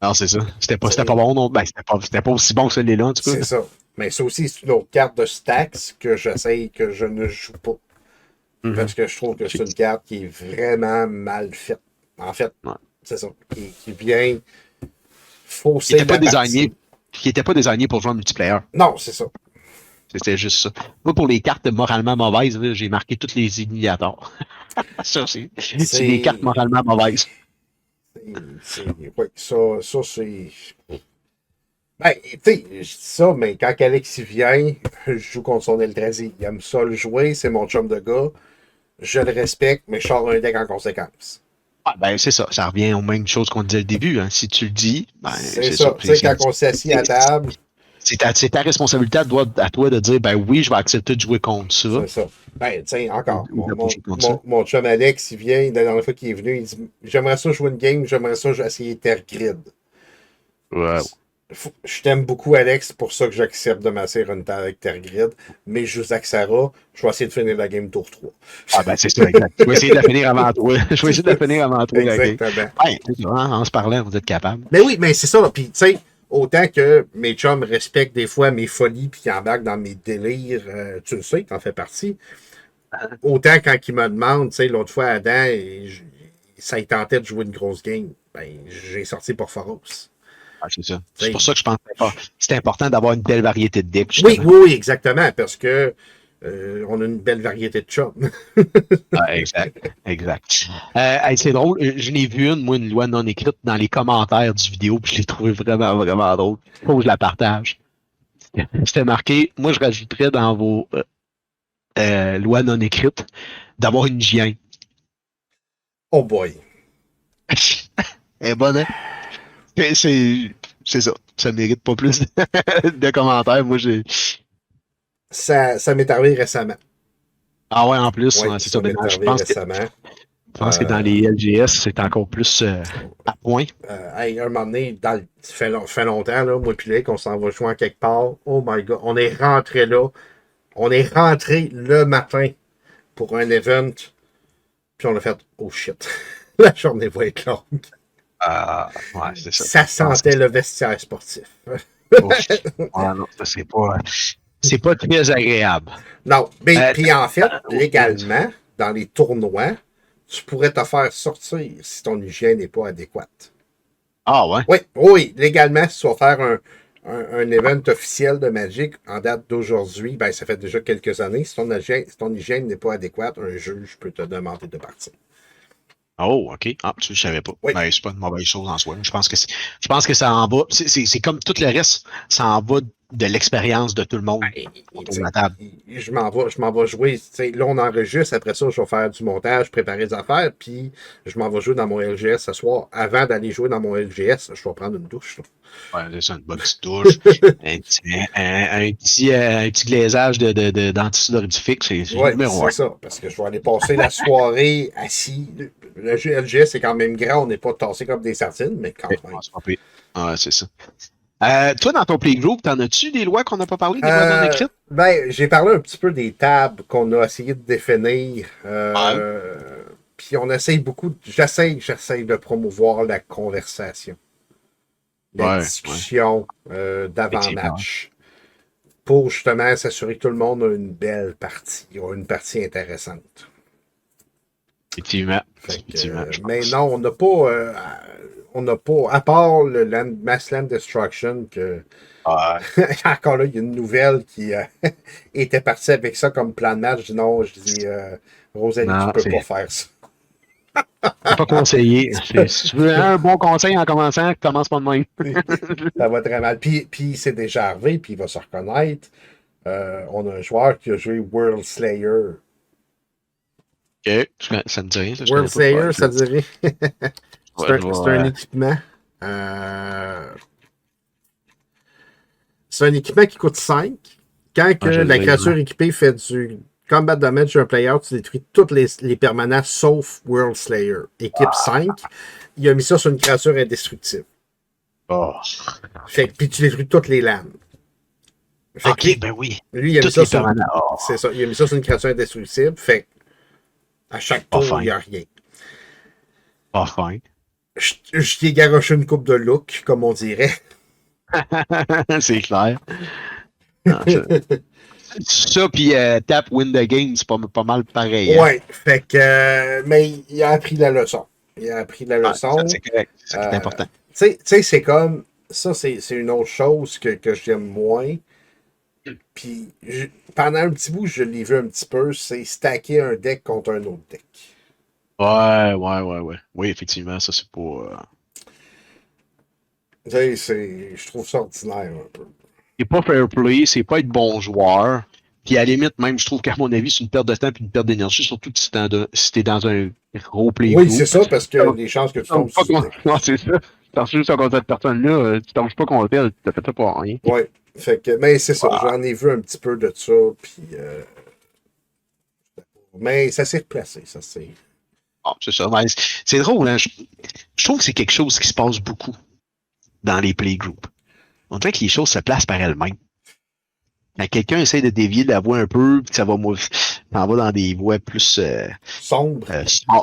Non, c'est ça. C'était pas bon, non. Ben, c'était pas aussi bon que celui-là, en tout cas.
C'est ça. Mais ça aussi, c'est une autre carte de stacks que j'essaye que je ne joue pas. Parce que je trouve que c'est une carte qui est vraiment mal faite. En fait, c'est ça. Qui vient fausser la partie.
Qui n'était pas désigné pour jouer en multiplayer.
Non, c'est ça.
C'était juste ça. Moi, pour les cartes moralement mauvaises, j'ai marqué tous les initiateurs. Ça, c'est des cartes moralement mauvaises.
Oui, ça c'est. Ben, tu sais, je dis ça, mais quand Alex vient, je joue contre son Eldrazi. Il aime ça le jouer, c'est mon chum de gars. Je le respecte, mais je sors un deck en conséquence.
Ah, ben, c'est ça. Ça revient aux mêmes choses qu'on disait au début. Hein. Si tu le dis, ben,
c'est ça. Tu sais, quand on s'assied à table,
C'est ta responsabilité à toi de dire, ben oui, je vais accepter de jouer contre ça.
C'est ça. Ben, tiens, encore. Mon chum Alex, il vient, la dernière fois qu'il est venu, il dit j'aimerais ça jouer une game, j'aimerais ça essayer Tergrid.
Ouais.
Je t'aime beaucoup, Alex, pour ça que j'accepte de masser une terre avec Tergrid, mais je vous accéra, je vais essayer de finir la game tour 3.
Ah ben c'est ça, exact. Je vais essayer de la finir avant toi. Je vais essayer de la finir avant toi.
Exactement.
Ouais, c'est ça, hein, en se parlant, vous êtes capable.
Mais oui, mais c'est ça. Puis, tu sais, autant que mes chums respectent des fois mes folies puis qu'ils embarquent dans mes délires, tu le sais, t'en fais partie. Autant quand ils me demandent, tu sais, l'autre fois, Adam, ça y tentait de jouer une grosse game, ben, j'ai sorti pour Phoros.
Ah, c'est ça. C'est pour ça que je pense que c'est important d'avoir une belle variété de decks.
Oui, exactement, parce que on a une belle variété de chums.
Exact. Hey, c'est drôle, je n'ai vu une loi non écrite dans les commentaires du vidéo, puis je l'ai trouvé vraiment, vraiment drôle. Faut que je la partage. C'était marqué, moi je rajouterais dans vos lois non écrites d'avoir une hygiène.
Oh boy.
Elle est bonne, hein? C'est ça. Ça mérite pas plus de commentaires. Moi,
Ça m'est arrivé récemment.
Ah ouais, en plus,
ouais,
c'est ça.
Je
pense que dans les LGS, c'est encore plus à point.
Un moment donné, ça fait longtemps, là, moi puis là, qu'on s'en va jouer en quelque part. Oh my god, on est rentré là. On est rentré le matin pour un event. Puis on a fait, oh shit, la journée va être longue.
Ouais, c'est ça.
Ça sentait le vestiaire sportif.
Non, c'est pas très agréable.
Non, mais puis en fait, légalement, dans les tournois, tu pourrais te faire sortir si ton hygiène n'est pas adéquate.
Ah ouais?
Oui, légalement, si tu vas faire un event officiel de Magic en date d'aujourd'hui, ben ça fait déjà quelques années, si ton hygiène n'est pas adéquate, un juge peut te demander de partir.
Oh, OK. Ah, je savais pas.
Oui.
Ben, c'est pas une mauvaise chose en soi. Je pense que ça en va. C'est comme tout le reste, ça en va de l'expérience de tout le monde autour de la table.
Je m'en vais jouer. Là, on enregistre. Après ça, je vais faire du montage, préparer des affaires, puis je m'en vais jouer dans mon LGS ce soir. Avant d'aller jouer dans mon LGS, je vais prendre une douche. Là.
Ouais, c'est ça, une bonne petite douche. un petit glaisage d'antisidorifique, c'est
le numéro 1. C'est ça, parce que je vais aller passer la soirée assis. Le LGS, c'est quand même grand. On n'est pas tassé comme des sardines, mais quand même.
Ah, c'est ça. Toi, dans ton playgroup, t'en as-tu des lois qu'on n'a pas parlé, des lois non écrites?
Ben, j'ai parlé un petit peu des tables qu'on a essayé de définir. Puis on essaye beaucoup. J'essaye de promouvoir la conversation. La discussion d'avant-match. Pour justement s'assurer que tout le monde a une belle partie. Une partie intéressante.
Effectivement.
Mais non, on n'a pas, à part le Mass Land Destruction, que encore là, il y a une nouvelle qui était partie avec ça comme plan de match. Je dis Rosalie, tu peux pas faire ça.
C'est pas conseillé. Si tu veux un bon conseil en commençant, commence pas de même.
Ça va très mal. Puis c'est déjà arrivé, puis il va se reconnaître. On a un joueur qui a joué World Slayer.
Ok, ça me dit rien.
World Slayer, ça te dit rien? C'est un équipement. C'est un équipement qui coûte 5. Quand la créature équipée fait du combat damage d'un player, tu détruis toutes les permanents sauf World Slayer. Équipe 5. Il a mis ça sur une créature indestructible. Puis tu détruis toutes les lames.
Ben oui.
Lui, il a mis ça sur. C'est ça. Il a mis ça sur une créature indestructible. Fait à chaque tour, il n'y a rien.
Enfin.
Je t'ai garoché une coupe de look, comme on dirait.
C'est clair. Ça, puis tap, win the game, c'est pas mal pareil.
Ouais, fait que. Mais il a appris la leçon. Ça,
c'est correct. C'est important.
Tu sais, c'est comme. Ça, c'est une autre chose que j'aime moins. Puis, pendant un petit bout, je l'ai vu un petit peu, c'est stacker un deck contre un autre deck.
Ouais. Oui, effectivement, ça, c'est pas.
Je trouve ça ordinaire un peu.
C'est pas fair play, c'est pas être bon joueur. Puis à la limite, même, je trouve qu'à mon avis, c'est une perte de temps et une perte d'énergie, surtout si t'es dans un gros play.
Oui, c'est ça, parce que les chances que tu tombes sur
Non, c'est ça. T'en joues contre cette personne-là, tu tombes pas contre elle, tu t'as fait ça pour rien.
Oui, Fait que, mais c'est ça, j'en ai vu un petit peu de ça, puis mais ça s'est replacé, ça c'est.
Bon, c'est ça. Mais c'est drôle, hein? Je trouve que c'est quelque chose qui se passe beaucoup dans les playgroups. On dirait que les choses se placent par elles-mêmes. Quand quelqu'un essaie de dévier la voix un peu, puis ça va s'en va dans des voies plus
Sombre.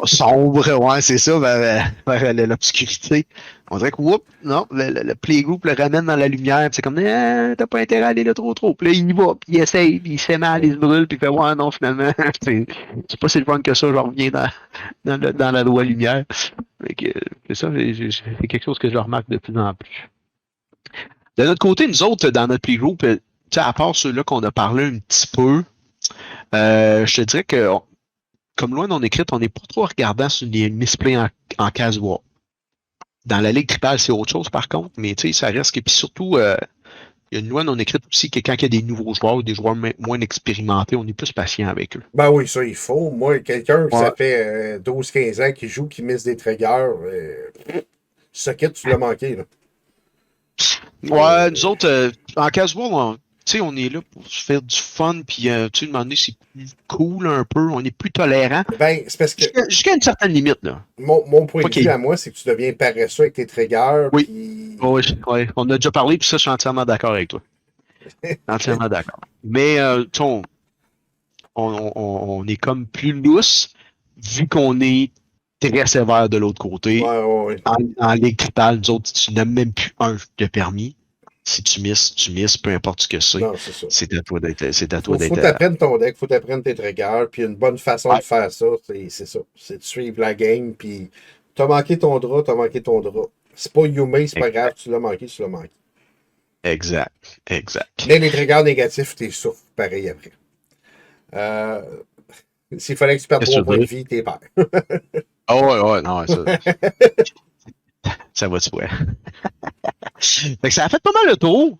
sombres, ouais, c'est ça, vers l'obscurité. On dirait que, non, le playgroup le ramène dans la lumière, puis c'est comme, t'as pas intérêt à aller là trop. Puis là, il y va, puis il essaye, puis il se fait mal, il se brûle, puis il fait, ouais, non, finalement, c'est pas si le fun que ça, je reviens dans la loi lumière. C'est ça, c'est quelque chose que je remarque de plus en plus. De notre côté, nous autres, dans notre playgroup, à part ceux-là qu'on a parlé un petit peu, je te dirais que, comme loi non écrite, on n'est pas trop regardant sur les misplays en casual. Dans la Ligue tripale, c'est autre chose par contre, mais tu sais, ça reste que, puis surtout, il y a une loi non écrite aussi que quand il y a des nouveaux joueurs ou des joueurs moins expérimentés, on est plus patient avec eux.
Ben oui, ça, il faut. Moi, quelqu'un ça fait 12-15 ans qui joue, qui mise des triggers, socket, tu l'as manqué, là.
Ouais, nous autres, en casual, on est là pour se faire du fun, puis tu sais, demander c'est plus cool un peu, on est plus tolérant.
Ben, c'est parce que.
Jusqu'à une certaine limite, là.
Mon point de vue à moi, c'est que tu deviens paresseux avec tes triggers.
Oui.
Puis...
Oui, on a déjà parlé, puis ça, je suis entièrement d'accord avec toi. Entièrement d'accord. Mais, on est comme plus lousse, vu qu'on est très sévère de l'autre côté.
Ouais.
En Ligue tripale, nous autres, tu n'as même plus un de permis. Si tu misses, peu importe ce que c'est.
Non, c'est ça.
C'est à toi d'être.
Faut t'apprendre ton deck, faut t'apprendre tes triggers, puis une bonne façon de faire ça, c'est ça. C'est de suivre la game, puis t'as manqué ton drap. C'est pas Yumei, c'est pas grave, tu l'as manqué.
Exact.
Mais les triggers négatifs, t'es souffres pareil après. S'il fallait que tu perdes 3 points de vie, t'es père.
Ouais, non, ça. Ça va de soi. Fait que ça a fait pas mal le tour.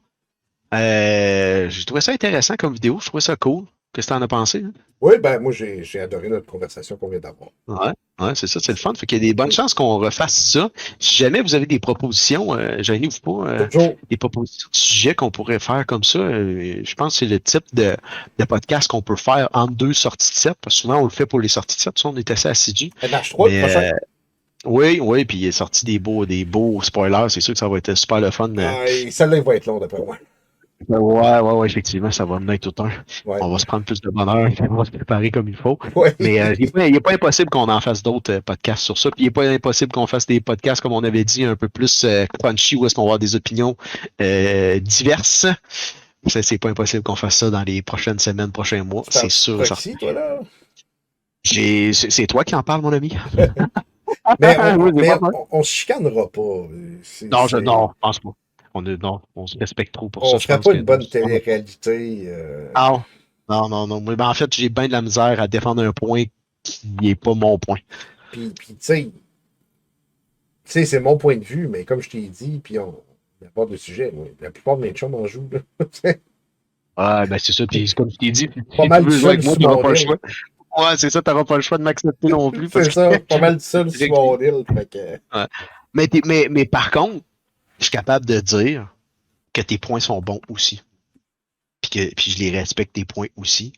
J'ai trouvé ça intéressant comme vidéo. Je trouvais ça cool. Qu'est-ce que t'en as pensé? Hein?
Oui, ben moi, j'ai adoré notre conversation qu'on vient d'avoir.
Ouais, c'est ça, c'est le fun. Fait qu'il y a des bonnes chances qu'on refasse ça. Si jamais vous avez des propositions, gênez-vous pas, des propositions de sujets qu'on pourrait faire comme ça, je pense que c'est le type de podcast qu'on peut faire entre 2 sorties de set. Parce que souvent, on le fait pour les sorties de set. Ça, on est assez assidus.
NH3, le prochain.
Oui, puis il est sorti des beaux spoilers. C'est sûr que ça va être super le fun.
Celle-là, il va être long, d'après moi.
Ouais, effectivement, ça va mener tout un.
Ouais.
On va se prendre plus de bonheur, on va se préparer comme il faut.
Ouais.
Mais il n'est pas impossible qu'on en fasse d'autres podcasts sur ça. Puis il n'est pas impossible qu'on fasse des podcasts, comme on avait dit, un peu plus crunchy, où est-ce qu'on va avoir des opinions diverses. C'est pas impossible qu'on fasse ça dans les prochaines semaines, prochains mois. C'est sûr.
Toi, là?
C'est toi qui en parles, mon ami.
mais on se chicanera pas.
Non, je pense pas. On se respecte trop pour ça.
On ferait pas une bonne télé-réalité.
Non. Mais en fait, j'ai bien de la misère à défendre un point qui n'est pas mon point.
Puis tu sais, c'est mon point de vue, mais comme je t'ai dit, puis on aborde le sujet. La plupart de mes chums en jouent.
Ben c'est ça. Puis comme je t'ai dit,
pas mal du seul
moi, tu n'auras pas le choix. Ouais, c'est ça, tu n'auras pas le choix de m'accepter non plus.
C'est ça, pas mal du seul sur mon île.
Mais par contre, je suis capable de dire que tes points sont bons aussi. Puis je les respecte, tes points aussi.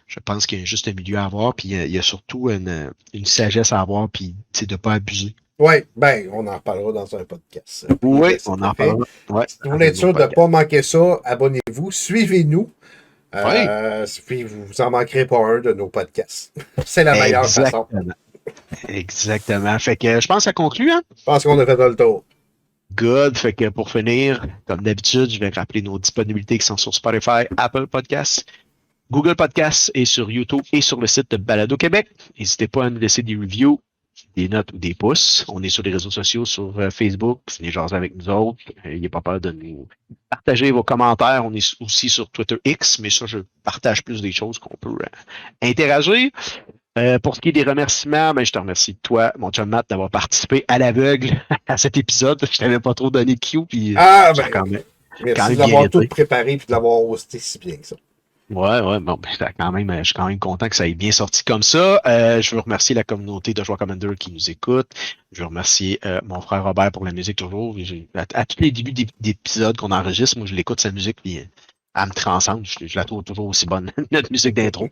Je pense qu'il y a juste un milieu à avoir, puis il y a surtout une sagesse à avoir, puis c'est de ne pas abuser.
Oui, ben, on en reparlera dans un podcast.
Oui, on en reparlera. Ouais,
si vous voulez être sûr de ne pas manquer ça, abonnez-vous, suivez-nous. Puis vous en manquerez pas un de nos podcasts. C'est la meilleure façon.
Exactement. Fait que je pense que ça conclut, hein?
Je pense qu'on a fait le tour.
Good. Fait que pour finir, comme d'habitude, je vais rappeler nos disponibilités qui sont sur Spotify, Apple Podcasts, Google Podcasts et sur YouTube et sur le site de Balado Québec. N'hésitez pas à nous laisser des reviews, des notes ou des pouces. On est sur les réseaux sociaux, sur Facebook. Venez jaser avec nous autres. N'ayez pas peur de nous partager vos commentaires. On est aussi sur Twitter X, mais ça, je partage plus des choses qu'on peut interagir. Pour ce qui est des remerciements, je te remercie de toi, mon chum Matt, d'avoir participé à l'aveugle à cet épisode. Je t'avais pas trop donné de cue, puis
merci de l'avoir tout préparé et de l'avoir hosté si bien que ça.
Ouais, bon, ben, je suis quand même content que ça ait bien sorti comme ça. Je veux remercier la communauté de Joueurs Commander qui nous écoute. Je veux remercier mon frère Robert pour la musique toujours. À tous les débuts d'épisodes qu'on enregistre, moi je l'écoute sa musique, puis elle me transcende. Je la trouve toujours aussi bonne. Notre musique d'intro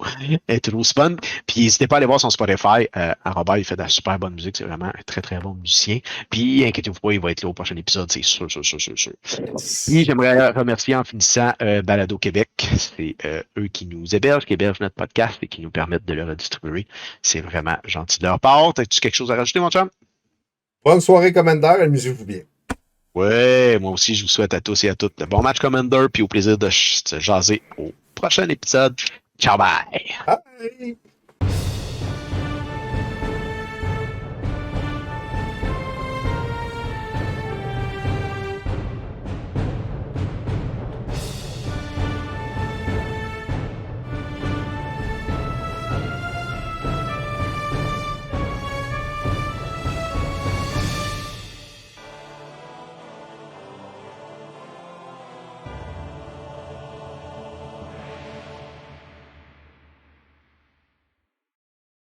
est toujours aussi bonne. Puis n'hésitez pas à aller voir son Spotify. À Robert, il fait de la super bonne musique. C'est vraiment un très très bon musicien. Puis inquiétez-vous pas, il va être là au prochain épisode, c'est sûr, sûr, sûr, sûr, sûr. Puis j'aimerais remercier en finissant Balado Québec. C'est eux qui nous hébergent, qui hébergent notre podcast et qui nous permettent de le redistribuer. C'est vraiment gentil de leur part. As-tu quelque chose à rajouter, mon chum?
Bonne soirée, Commander, amusez-vous bien.
Ouais, moi aussi, je vous souhaite à tous et à toutes de bon match Commander, puis au plaisir de se jaser au prochain épisode. Ciao, bye!
Bye!